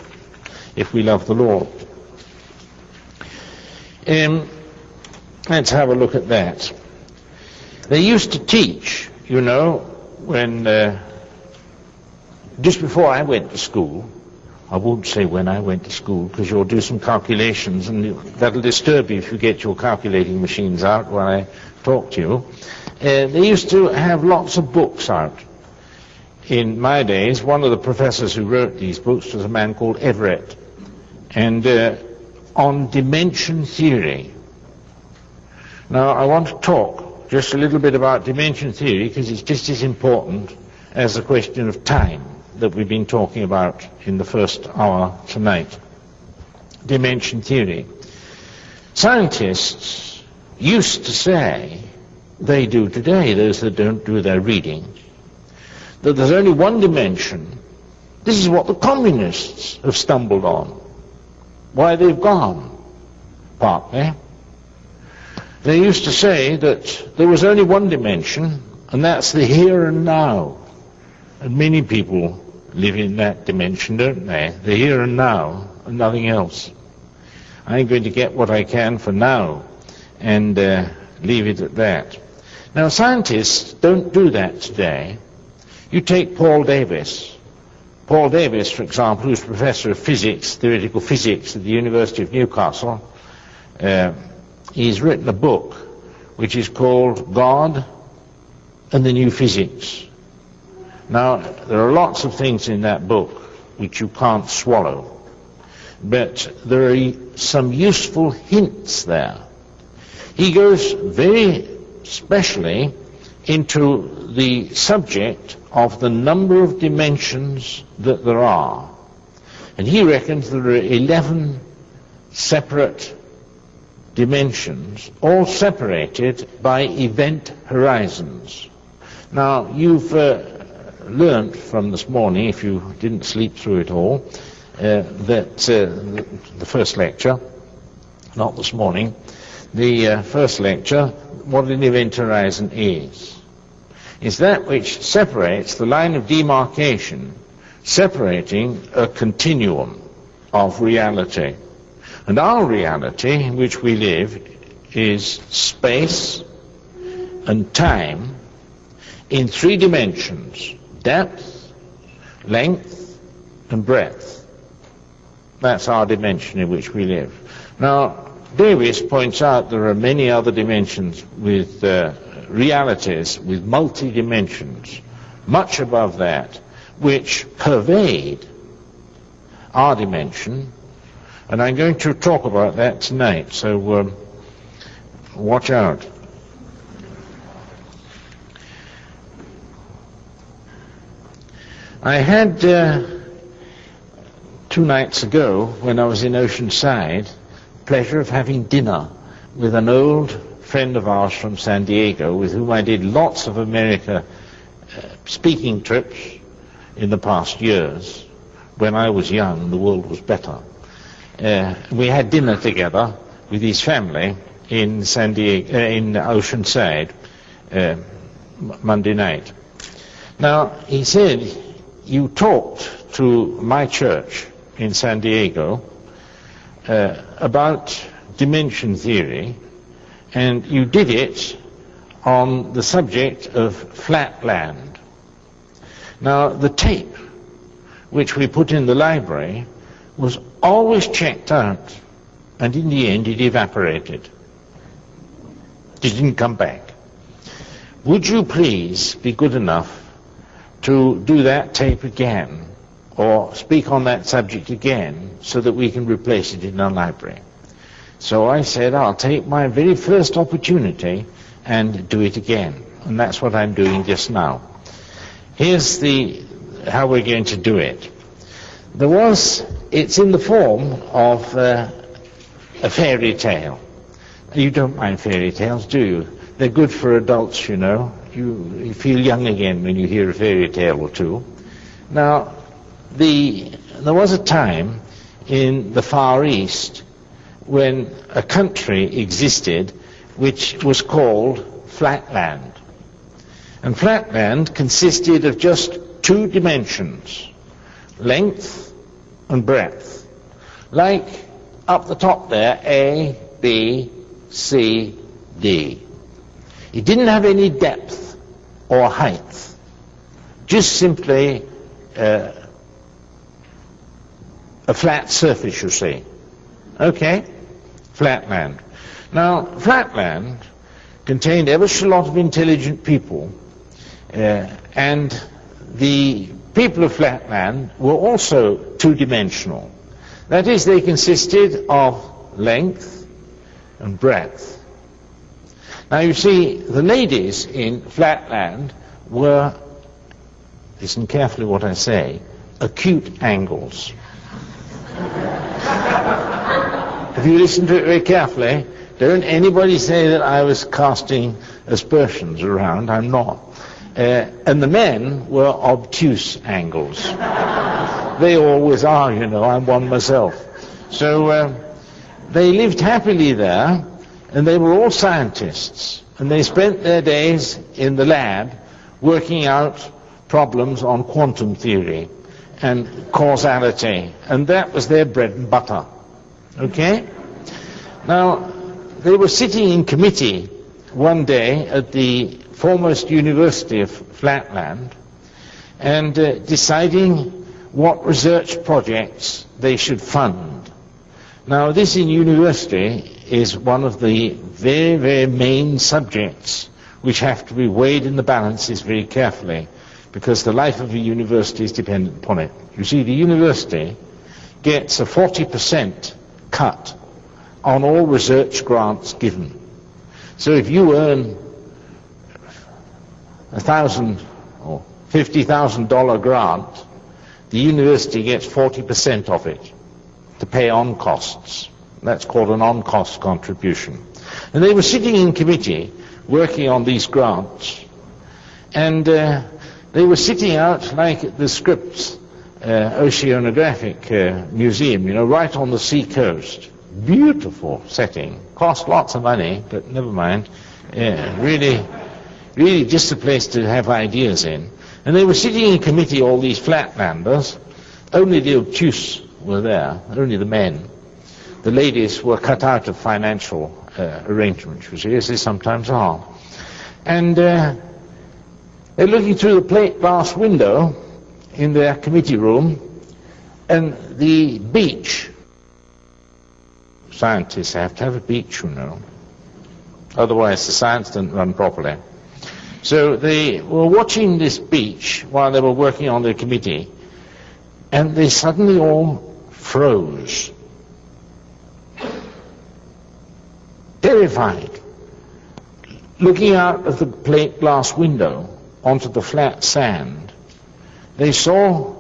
if we love the Lord. Let's have a look at that. They used to teach, you know, when just before I went to school. I won't say when I went to school, because you'll do some calculations and that'll disturb you if you get your calculating machines out when I talk to you. They used to have lots of books out. In my days, one of the professors who wrote these books was a man called Everett, and on dimension theory. Now, I want to talk just a little bit about dimension theory, because it's just as important as the question of time that we've been talking about in the first hour tonight. Dimension theory. Scientists used to say, they do today, those that don't do their reading, that there's only one dimension. This is what the communists have stumbled on. Why they've gone, partly. They used to say that there was only one dimension, and that's the here and now. And many people live in that dimension, don't they? The here and now, and nothing else. I'm going to get what I can for now, and leave it at that. Now, scientists don't do that today. You take Paul Davies. Paul Davies, for example, who's professor of physics, theoretical physics at the University of Newcastle. He's written a book which is called God and the New Physics. Now, there are lots of things in that book which you can't swallow, but there are some useful hints there. He goes very specially into the subject of the number of dimensions that there are. And he reckons there are 11 separate dimensions, all separated by event horizons. Now, you've learned from this morning, if you didn't sleep through it all, that the first lecture, not this morning, the first lecture, what an event horizon is that which separates the line of demarcation, separating a continuum of reality. And our reality in which we live is space and time, in 3 dimensions: depth, length, and breadth. That's our dimension in which we live. Now, Davis points out there are many other dimensions with realities with multi-dimensions, much above that, which pervade our dimension, and I'm going to talk about that tonight, so watch out. I had 2 nights ago, when I was in Oceanside, the pleasure of having dinner with an old friend of ours from San Diego, with whom I did lots of America speaking trips in the past years. When I was young, the world was better. We had dinner together with his family in San Diego, in Oceanside, Monday night. Now, he said, you talked to my church in San Diego about dimension theory, and you did it on the subject of flat land. Now, the tape which we put in the library was always checked out, and in the end it evaporated. It didn't come back. Would you please be good enough to do that tape again, or speak on that subject again, so that we can replace it in our library? So I said, I'll take my very first opportunity and do it again. And that's what I'm doing just now. Here's how we're going to do it. It's in the form of a fairy tale. You don't mind fairy tales, do you? They're good for adults, you know. You feel young again when you hear a fairy tale or two. Now, there was a time in the Far East when a country existed which was called flatland. And flatland consisted of just 2 dimensions, length and breadth. Like up the top there, A, B, C, D. It didn't have any depth or height, just simply a flat surface, you see. Okay? Flatland. Now, flatland contained ever so lot of intelligent people, and the people of flatland were also 2-dimensional. That is, they consisted of length and breadth. Now, you see, the ladies in flatland were, listen carefully what I say, acute angles. If you listen to it very carefully, don't anybody say that I was casting aspersions around. I'm not. And the men were obtuse angles. They always are, you know. I'm one myself. So they lived happily there, and they were all scientists. And they spent their days in the lab working out problems on quantum theory and causality. And that was their bread and butter. Okay? Now, they were sitting in committee one day at the foremost university of Flatland and deciding what research projects they should fund. Now, this in university is one of the very, very main subjects which have to be weighed in the balances very carefully, because the life of a university is dependent upon it. You see, the university gets a 40% cut on all research grants given. So if you earn $1,000 or $50,000 grant, the university gets 40% of it to pay on costs. That's called an on-cost contribution. And they were sitting in committee working on these grants, and they were sitting out like at the Scripps Oceanographic Museum, you know, right on the sea coast. Beautiful setting. Cost lots of money, but never mind. Really just a place to have ideas in. And they were sitting in committee, all these flatlanders. Only the obtuse were there, only the men. The ladies were cut out of financial arrangements, you see, as they sometimes are. And They're looking through the plate glass window in their committee room, and the beach, scientists have to have a beach, you know, otherwise the science doesn't run properly. So they were watching this beach while they were working on their committee, and they suddenly all froze, terrified, looking out of the plate glass window onto the flat sand. They saw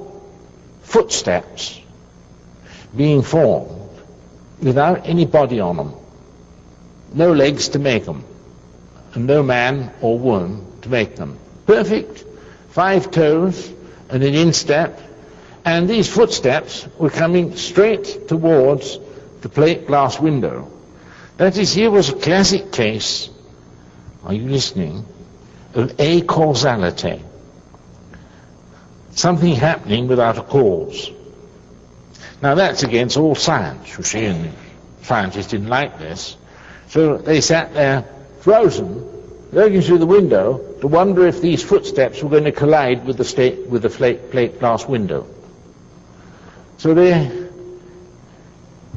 footsteps being formed without any body on them, no legs to make them, and no man or woman to make them. Perfect 5 toes and an instep, and these footsteps were coming straight towards the plate glass window. That is, here was a classic case, are you listening, of acausality. Something happening without a cause. Now that's against all science, you see, and scientists didn't like this. So they sat there frozen, looking through the window to wonder if these footsteps were going to collide with the plate glass window. So they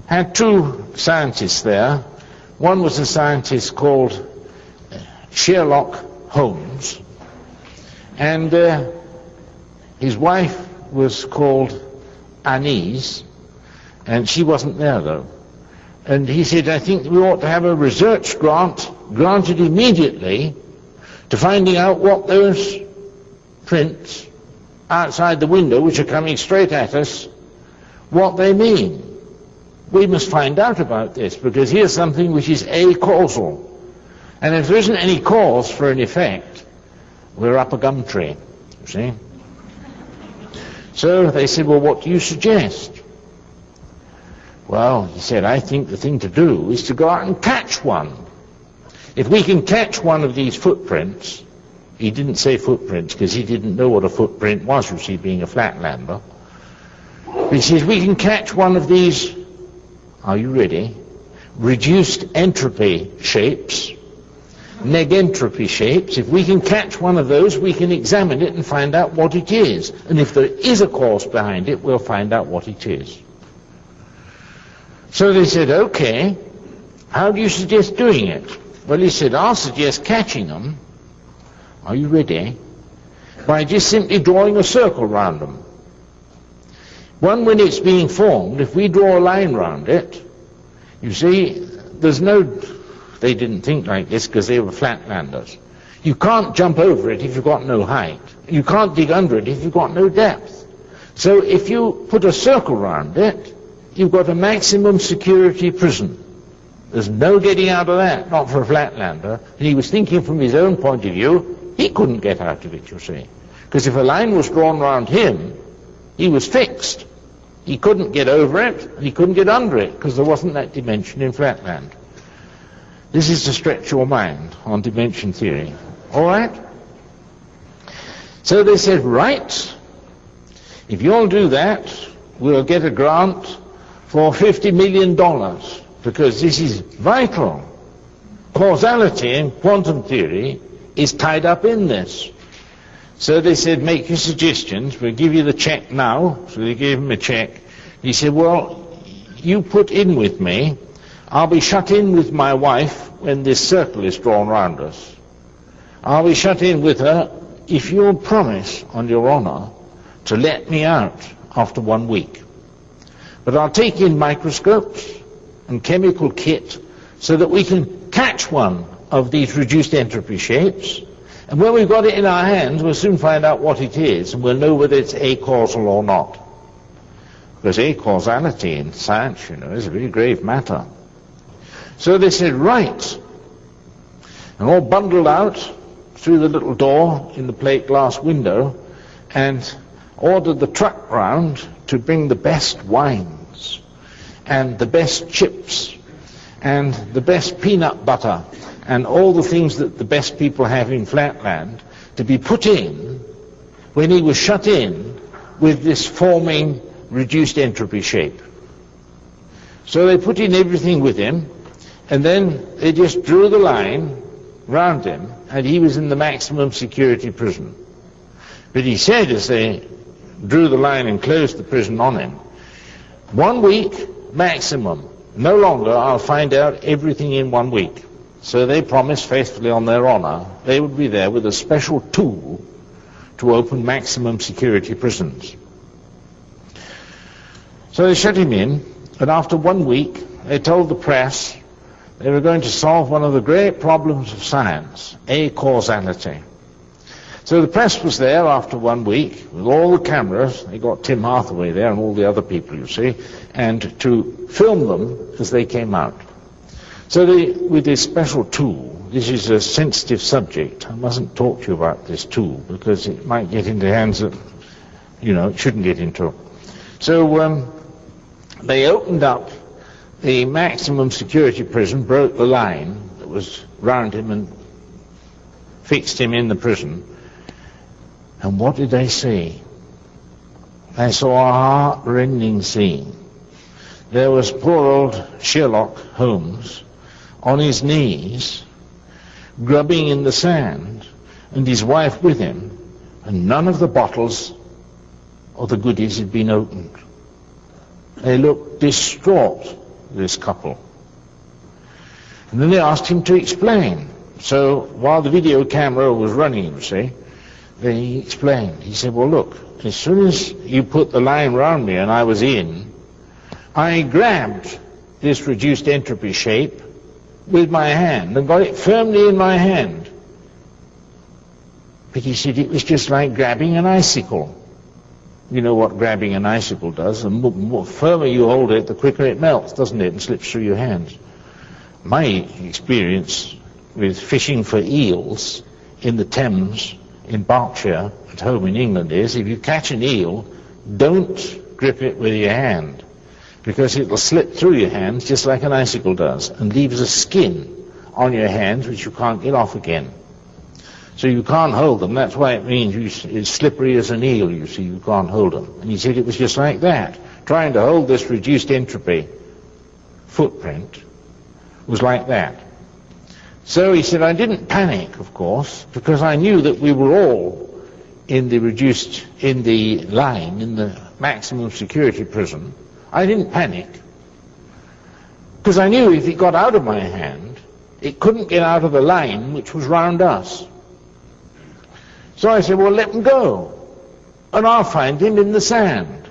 had 2 scientists there. One was a scientist called Sherlock Holmes, and his wife was called Anise, and she wasn't there though. And he said, I think we ought to have a research grant granted immediately to finding out what those prints outside the window, which are coming straight at us, what they mean. We must find out about this, because here's something which is acausal. And if there isn't any cause for an effect, we're up a gum tree, you see. So they said, well, what do you suggest? Well, he said, I think the thing to do is to go out and catch one. If we can catch one of these footprints, he didn't say footprints because he didn't know what a footprint was, you see, being a flatlander. He says, we can catch one of these, are you ready, reduced entropy shapes, negentropy shapes. If we can catch one of those, we can examine it and find out what it is. And if there is a cause behind it, we'll find out what it is. So they said, okay, how do you suggest doing it? Well, he said, I'll suggest catching them, are you ready, by just simply drawing a circle round them. One, when it's being formed, if we draw a line round it, you see, there's no, they didn't think like this because they were flatlanders. You can't jump over it if you've got no height. You can't dig under it if you've got no depth. So if you put a circle round it, you've got a maximum security prison. There's no getting out of that, not for a flatlander. And he was thinking from his own point of view, he couldn't get out of it, you see. Because if a line was drawn round him, he was fixed. He couldn't get over it, and he couldn't get under it, because there wasn't that dimension in flatland. This is to stretch your mind on dimension theory. All right? So they said, right, if you'll do that, we'll get a grant for $50 million, because this is vital. Causality in quantum theory is tied up in this. So they said, make your suggestions, we'll give you the check now. So they gave him a check. He said, well, you put in with me, I'll be shut in with my wife when this circle is drawn round us. I'll be shut in with her if you'll promise, on your honor, to let me out after 1 week. But I'll take in microscopes and chemical kit so that we can catch one of these reduced entropy shapes, and when we've got it in our hands, we'll soon find out what it is, and we'll know whether it's acausal or not. Because acausality in science, you know, is a very grave matter. So they said, right, and all bundled out through the little door in the plate glass window, and ordered the truck round to bring the best wines, and the best chips, and the best peanut butter, and all the things that the best people have in flatland, to be put in when he was shut in with this forming reduced entropy shape. So they put in everything with him, and then they just drew the line round him, and he was in the maximum security prison. But he said, as they drew the line and closed the prison on him, 1 week maximum. No longer. I'll find out everything in 1 week. So they promised faithfully on their honor they would be there with a special tool to open maximum security prisons. So they shut him in, and after 1 week they told the press they were going to solve one of the great problems of science, acausality. So the press was there after 1 week with all the cameras. They got Tim Hathaway there and all the other people, you see, and to film them as they came out. So with this special tool, this is a sensitive subject. I mustn't talk to you about this tool because it might get into hands that, it shouldn't get into. So they opened up the maximum security prison, broke the line that was round him and fixed him in the prison. And what did they see? They saw a heart-rending scene. There was poor old Sherlock Holmes on his knees, grubbing in the sand, and his wife with him, and none of the bottles or the goodies had been opened. They looked distraught, this couple. And then they asked him to explain. So while the video camera was running, you see, they explained. He said, well, look, as soon as you put the line round me and I was in, I grabbed this reduced entropy shape with my hand and got it firmly in my hand. But he said it was just like grabbing an icicle. You know what grabbing an icicle does. The more firmer you hold it, the quicker it melts, doesn't it, and slips through your hands. My experience with fishing for eels in the Thames in Berkshire at home in England is, if you catch an eel, don't grip it with your hand, because it will slip through your hands just like an icicle does and leaves a skin on your hands which you can't get off again. So you can't hold them. That's why it means it's slippery as an eel, you see. You can't hold them. And he said it was just like that. Trying to hold this reduced entropy footprint was like that. So he said, I didn't panic, of course, because I knew that we were all in the line, in the maximum security prison. I didn't panic, because I knew if it got out of my hand, it couldn't get out of the line which was round us. So I said, well, let him go, and I'll find him in the sand.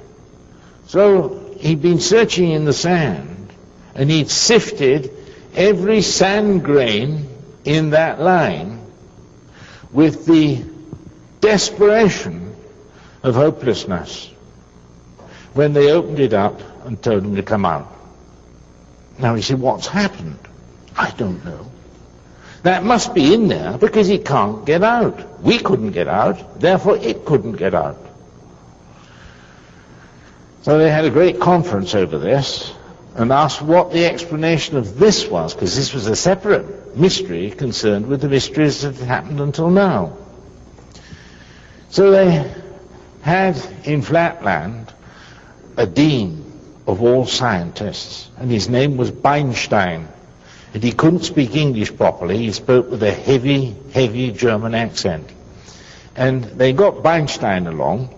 So he'd been searching in the sand, and he'd sifted every sand grain in that line with the desperation of hopelessness when they opened it up and told him to come out. Now he said, what's happened? I don't know. That must be in there because it can't get out. We couldn't get out, therefore it couldn't get out. So they had a great conference over this and asked what the explanation of this was, because this was a separate mystery concerned with the mysteries that had happened until now. So they had in Flatland a dean of all scientists, and his name was Beinstein. And he couldn't speak English properly. He spoke with a heavy, heavy German accent. And they got Beinstein along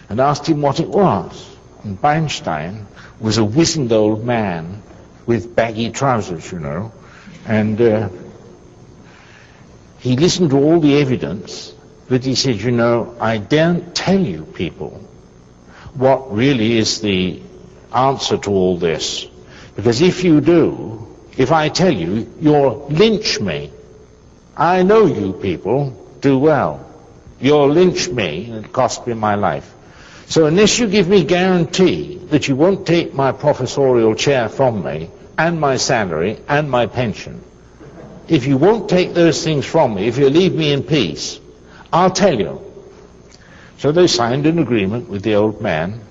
and asked him what it was. And Beinstein was a wizened old man with baggy trousers, and he listened to all the evidence, but he said, I daren't tell you people what really is the answer to all this, because if you do, if I tell you, you'll lynch me. I know you people do well. You'll lynch me, and it cost me my life. So unless you give me guarantee that you won't take my professorial chair from me, and my salary, and my pension, if you won't take those things from me, if you leave me in peace, I'll tell you. So they signed an agreement with the old man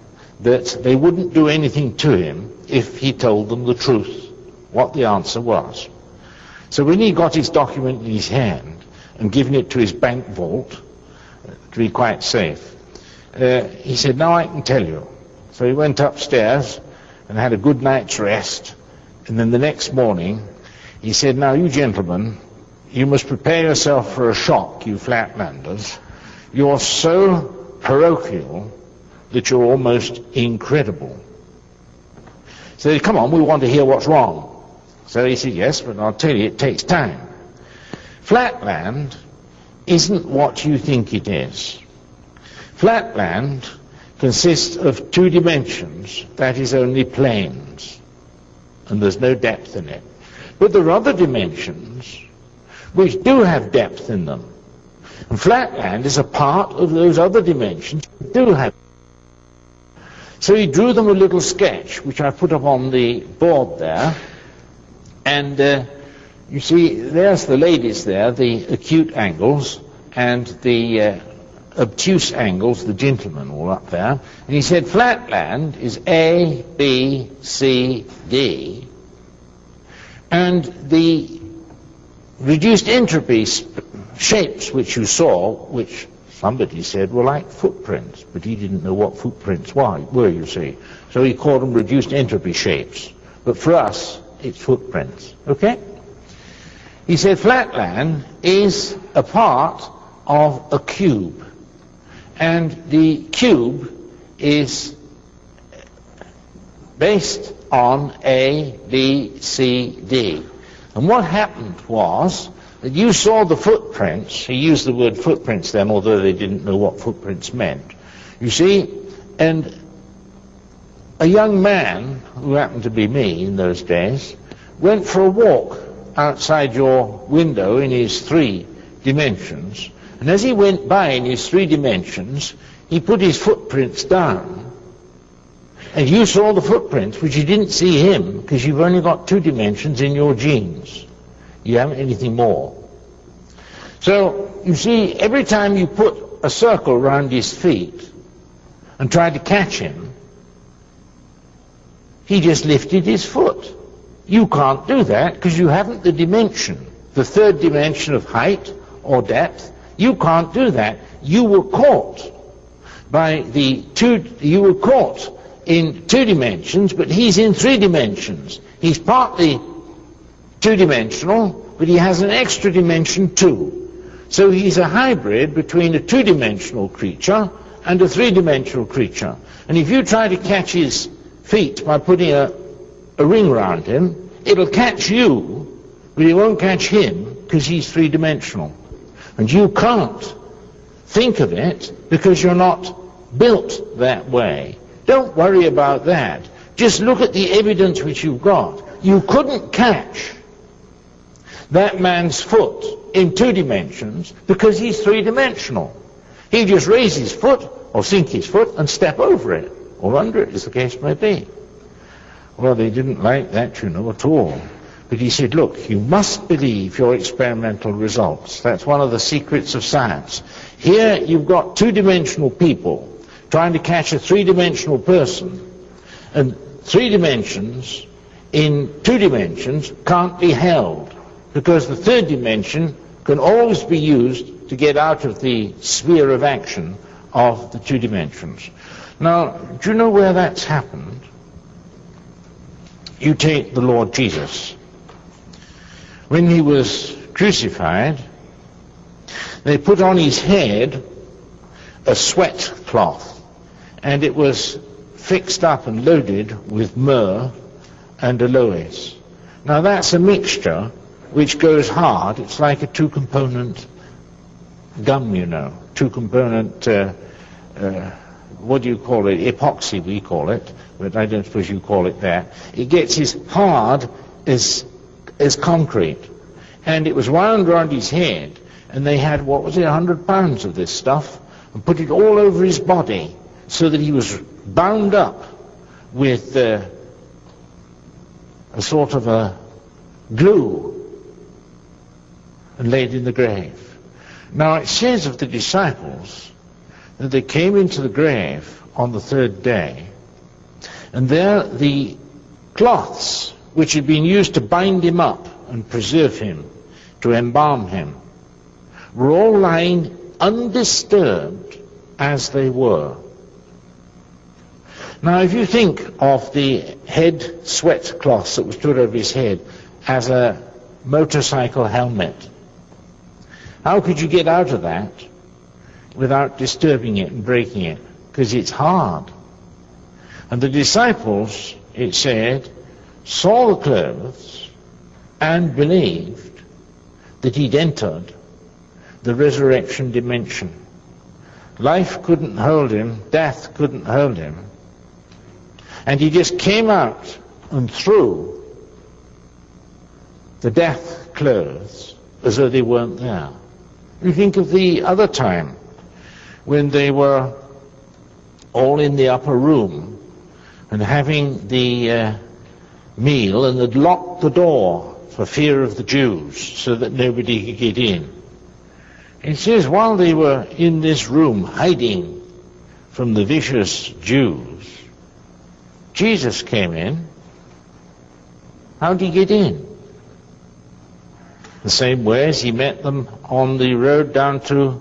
that they wouldn't do anything to him if he told them the truth, what the answer was. So when he got his document in his hand and given it to his bank vault to be quite safe, he said, now I can tell you. So he went upstairs and had a good night's rest, and then the next morning he said, now you gentlemen, you must prepare yourself for a shock, you Flatlanders, You're so parochial that you're almost incredible. So come on, we want to hear what's wrong. So he said, yes, but I'll tell you, it takes time. Flatland isn't what you think it is. Flatland consists of two dimensions, that is only planes, and there's no depth in it. But there are other dimensions which do have depth in them. And flatland is a part of those other dimensions that do have. So he drew them a little sketch, which I put up on the board there. And you see, there's the ladies there, the acute angles, and the obtuse angles, the gentlemen all up there. And he said flatland is A, B, C, D. And the reduced entropy shapes which you saw, which somebody said were like footprints, but he didn't know what footprints were, you see. So he called them reduced entropy shapes. But for us, it's footprints. Okay? He said flatland is a part of a cube. And the cube is based on A, B, C, D. And what happened was that you saw the footprints. He used the word footprints then, although they didn't know what footprints meant. You see, and a young man, who happened to be me in those days, went for a walk outside your window in his 3 dimensions. And as he went by in his 3 dimensions, he put his footprints down. And you saw the footprints, which you didn't see him, because you've only got 2 dimensions in your genes. You haven't anything more. So, you see, every time you put a circle around his feet and tried to catch him, he just lifted his foot. You can't do that because you haven't the dimension, the 3rd dimension of height or depth. You can't do that. You were caught by you were caught in 2 dimensions, but he's in 3 dimensions. He's partly 2-dimensional, but he has an extra dimension too. So he's a hybrid between a 2-dimensional creature and a 3-dimensional creature. And if you try to catch his feet by putting a ring around him, it'll catch you, but it won't catch him because he's 3-dimensional. And you can't think of it because you're not built that way. Don't worry about that. Just look at the evidence which you've got. You couldn't catch that man's foot in 2 dimensions because he's 3-dimensional. He'd just raise his foot or sink his foot and step over it, or under it, as the case may be. Well, they didn't like that, you know, at all. But he said, look, you must believe your experimental results. That's one of the secrets of science. Here you've got 2-dimensional people trying to catch a 3-dimensional person, and 3 dimensions in 2 dimensions can't be held, because the 3rd dimension can always be used to get out of the sphere of action of the 2 dimensions. Now, do you know where that's happened? You take the Lord Jesus. When he was crucified, they put on his head a sweat cloth, and it was fixed up and loaded with myrrh and aloes. Now that's a mixture which goes hard. It's like a 2-component gum, you know, 2-component, what do you call it? Epoxy, we call it, but I don't suppose you call it that. It gets as hard as concrete. And it was wound around his head, and they had, 100 pounds of this stuff, and put it all over his body, so that he was bound up with a sort of a glue and laid in the grave. Now it says of the disciples that they came into the grave on the 3rd day, and there the cloths which had been used to bind him up and preserve him, to embalm him, were all lying undisturbed as they were. Now if you think of the head sweat cloth that was put over his head as a motorcycle helmet, how could you get out of that? without disturbing it and breaking it, because it's hard. And the disciples, it said, saw the clothes and believed that he'd entered the resurrection dimension. Life couldn't hold him, death couldn't hold him, and he just came out and threw the death clothes as though they weren't there. You think of the other time when they were all in the upper room and having the meal, and had locked the door for fear of the Jews so that nobody could get in. It says while they were in this room hiding from the vicious Jews, Jesus came in. How did he get in? The same way as he met them on the road down to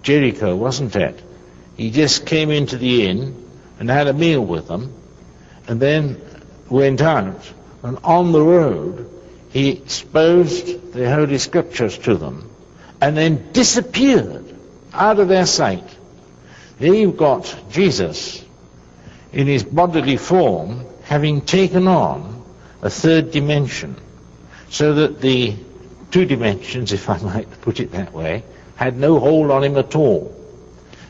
Jericho, wasn't it? He just came into the inn and had a meal with them, and then went out, and on the road he exposed the Holy Scriptures to them, and then disappeared out of their sight. There you've got Jesus in his bodily form, having taken on a third dimension, so that the two dimensions, if I might put it that way, had no hold on him at all.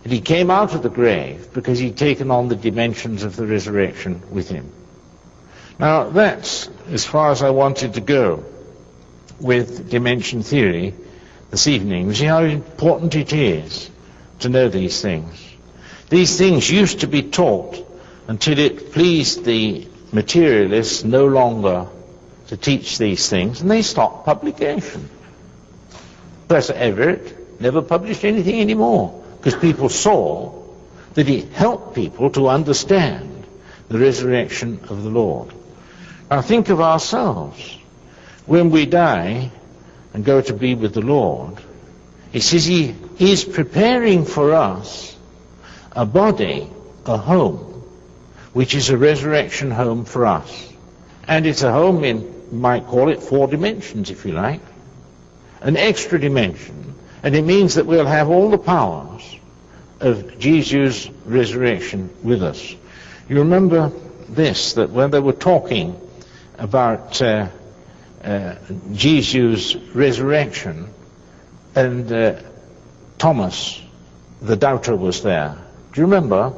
And he came out of the grave because he'd taken on the dimensions of the resurrection with him. Now that's as far as I wanted to go with dimension theory this evening. You see how important it is to know these things. These things used to be taught until it pleased the materialists no longer to teach these things, and they stopped publication. Professor Everett never published anything anymore, because people saw that it helped people to understand the resurrection of the Lord. Now think of ourselves. When we die and go to be with the Lord, it says he is preparing for us a body, a home, which is a resurrection home for us. And it's a home in, you might call it 4 dimensions, if you like, an extra dimension, and it means that we'll have all the powers of Jesus' resurrection with us. You remember this, that when they were talking about Jesus' resurrection, and Thomas, the doubter, was there. Do you remember?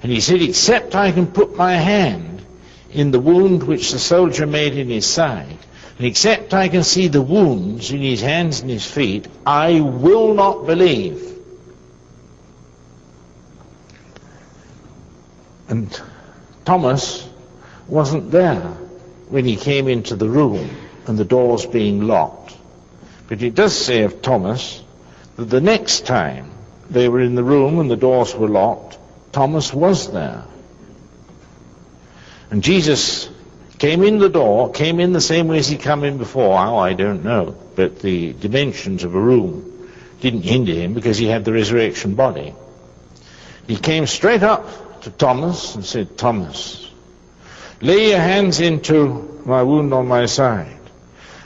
And he said, except I can put my hand in the wound which the soldier made in his side, and except I can see the wounds in his hands and his feet, I will not believe. And Thomas wasn't there when he came into the room and the doors being locked. But it does say of Thomas that the next time they were in the room and the doors were locked, Thomas was there. And Jesus came in the door, came in the same way as he come in before. How, I don't know. But the dimensions of a room didn't hinder him because he had the resurrection body. He came straight up to Thomas and said, Thomas, lay your hands into my wound on my side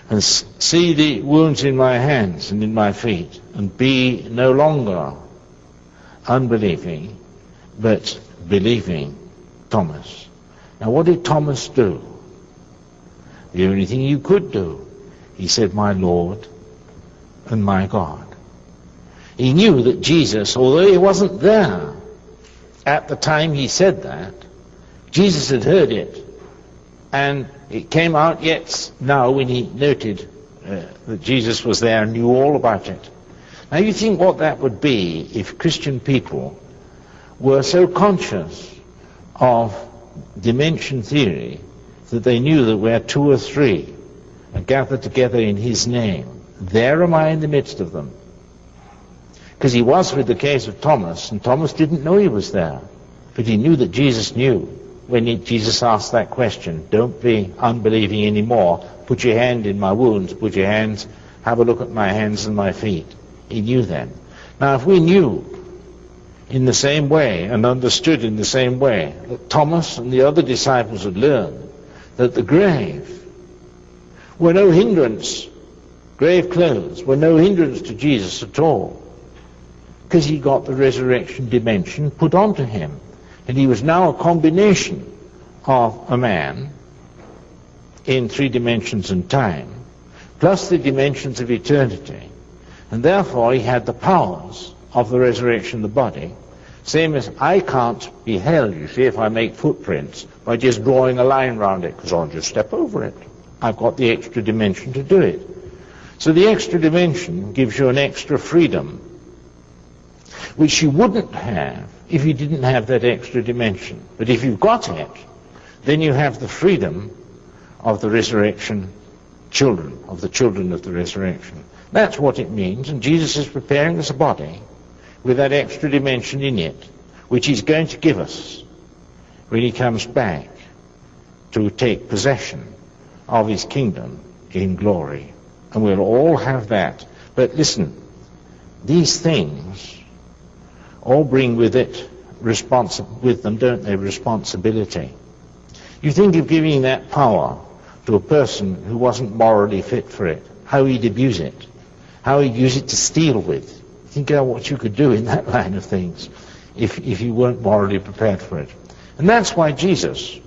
and see the wounds in my hands and in my feet, and be no longer unbelieving, but believing Thomas. Now what did Thomas do? The only thing you could do. He said, my Lord and my God. He knew that Jesus, although he wasn't there at the time he said that, Jesus had heard it. And it came out yet now when he noted that Jesus was there and knew all about it. Now you think what that would be if Christian people were so conscious of dimension theory that they knew that where 2 or 3 are gathered together in his name, there am I in the midst of them. Because he was with the case of Thomas, and Thomas didn't know he was there, but he knew that Jesus knew. When Jesus asked that question, don't be unbelieving anymore, put your hand in my wounds, put your hands, have a look at my hands and my feet. He knew then. Now if we knew in the same way and understood in the same way that Thomas and the other disciples had learned that the grave were no hindrance, grave clothes were no hindrance to Jesus at all, because he got the resurrection dimension put onto him. And he was now a combination of a man in 3 dimensions in time, plus the dimensions of eternity. And therefore he had the powers of the resurrection of the body, same as I can't be held, you see, if I make footprints, by just drawing a line around it, because I'll just step over it. I've got the extra dimension to do it. So the extra dimension gives you an extra freedom, which you wouldn't have if you didn't have that extra dimension. But if you've got it, then you have the freedom of the resurrection children, of the children of the resurrection. That's what it means, and Jesus is preparing us a body with that extra dimension in it, which he's going to give us when he comes back to take possession of his kingdom in glory. And we'll all have that. But listen, these things all bring with it with them, don't they, responsibility. You think of giving that power to a person who wasn't morally fit for it, how he'd abuse it, how he'd use it to steal with. Think of what you could do in that line of things if you weren't morally prepared for it. And that's why Jesus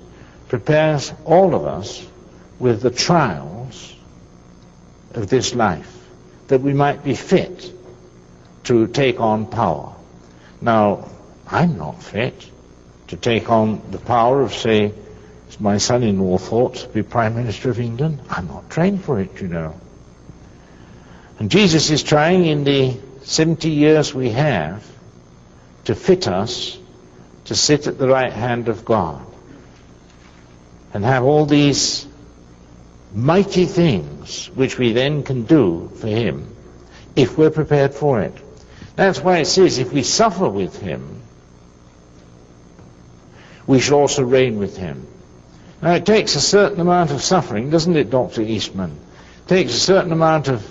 prepares all of us with the trials of this life, that we might be fit to take on power. Now, I'm not fit to take on the power of, say, as my son-in-law thought, to be Prime Minister of England. I'm not trained for it, you know. And Jesus is trying in the 70 years we have to fit us to sit at the right hand of God and have all these mighty things which we then can do for him if we're prepared for it. That's why it says if we suffer with him, we shall also reign with him. Now it takes a certain amount of suffering, doesn't it, Dr. Eastman? It takes a certain amount of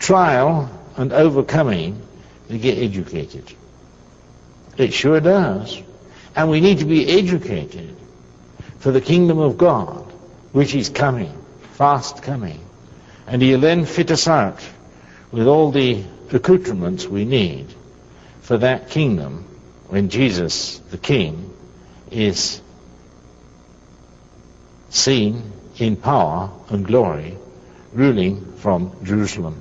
trial and overcoming to get educated. It sure does. And we need to be educated for the kingdom of God, which is coming, fast coming. And he'll then fit us out with all the accoutrements we need for that kingdom when Jesus, the King, is seen in power and glory, ruling from Jerusalem.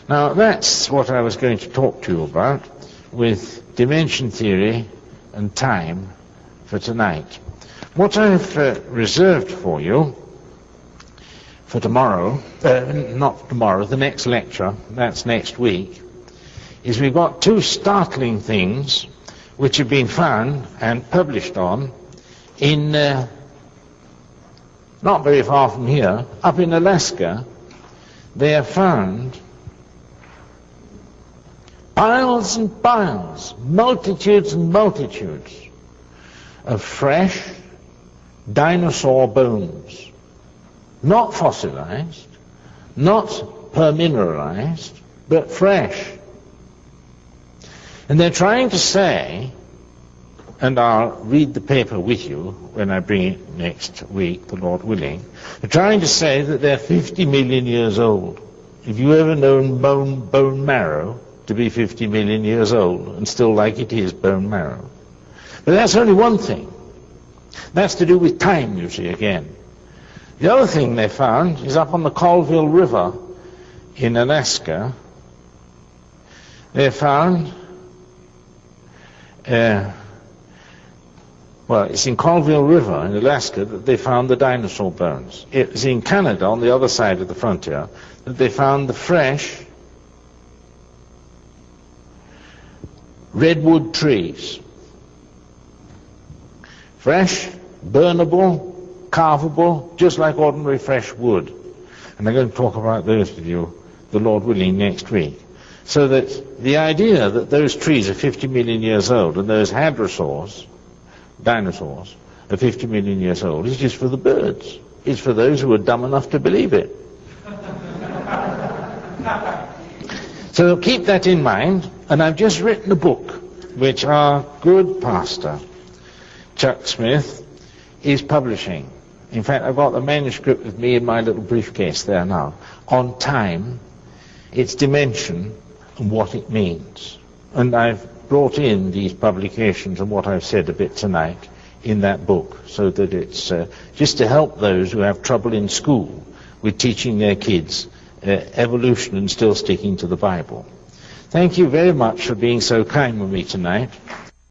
Now that's what I was going to talk to you about with dimension theory and time for tonight. What I've reserved for you for tomorrow, not tomorrow, the next lecture, that's next week, is we've got 2 startling things which have been found and published on in, not very far from here, up in Alaska. They have found piles and piles, multitudes and multitudes of fresh dinosaur bones, not fossilized, not permineralized, but fresh. And they're trying to say, and I'll read the paper with you when I bring it next week, the Lord willing, they're trying to say that they're 50 million years old. Have you ever known bone marrow to be 50 million years old and still like it is bone marrow? But that's only one thing. That's to do with time, you see, again. The other thing they found is up on the Colville River in Alaska. They found, well, it's in Colville River in Alaska that they found the dinosaur bones. It's in Canada, on the other side of the frontier, that they found the fresh redwood trees. Fresh, burnable, carvable, just like ordinary fresh wood. And I'm going to talk about those with you, the Lord willing, next week. So that the idea that those trees are 50 million years old and those hadrosaurs, dinosaurs, are 50 million years old is just for the birds. It's for those who are dumb enough to believe it. So keep that in mind. And I've just written a book which our good pastor, Chuck Smith, is publishing. In fact, I've got the manuscript with me in my little briefcase there now. On time, its dimension, and what it means. And I've brought in these publications and what I've said a bit tonight in that book, so that it's just to help those who have trouble in school with teaching their kids evolution and still sticking to the Bible. Thank you very much for being so kind with me tonight.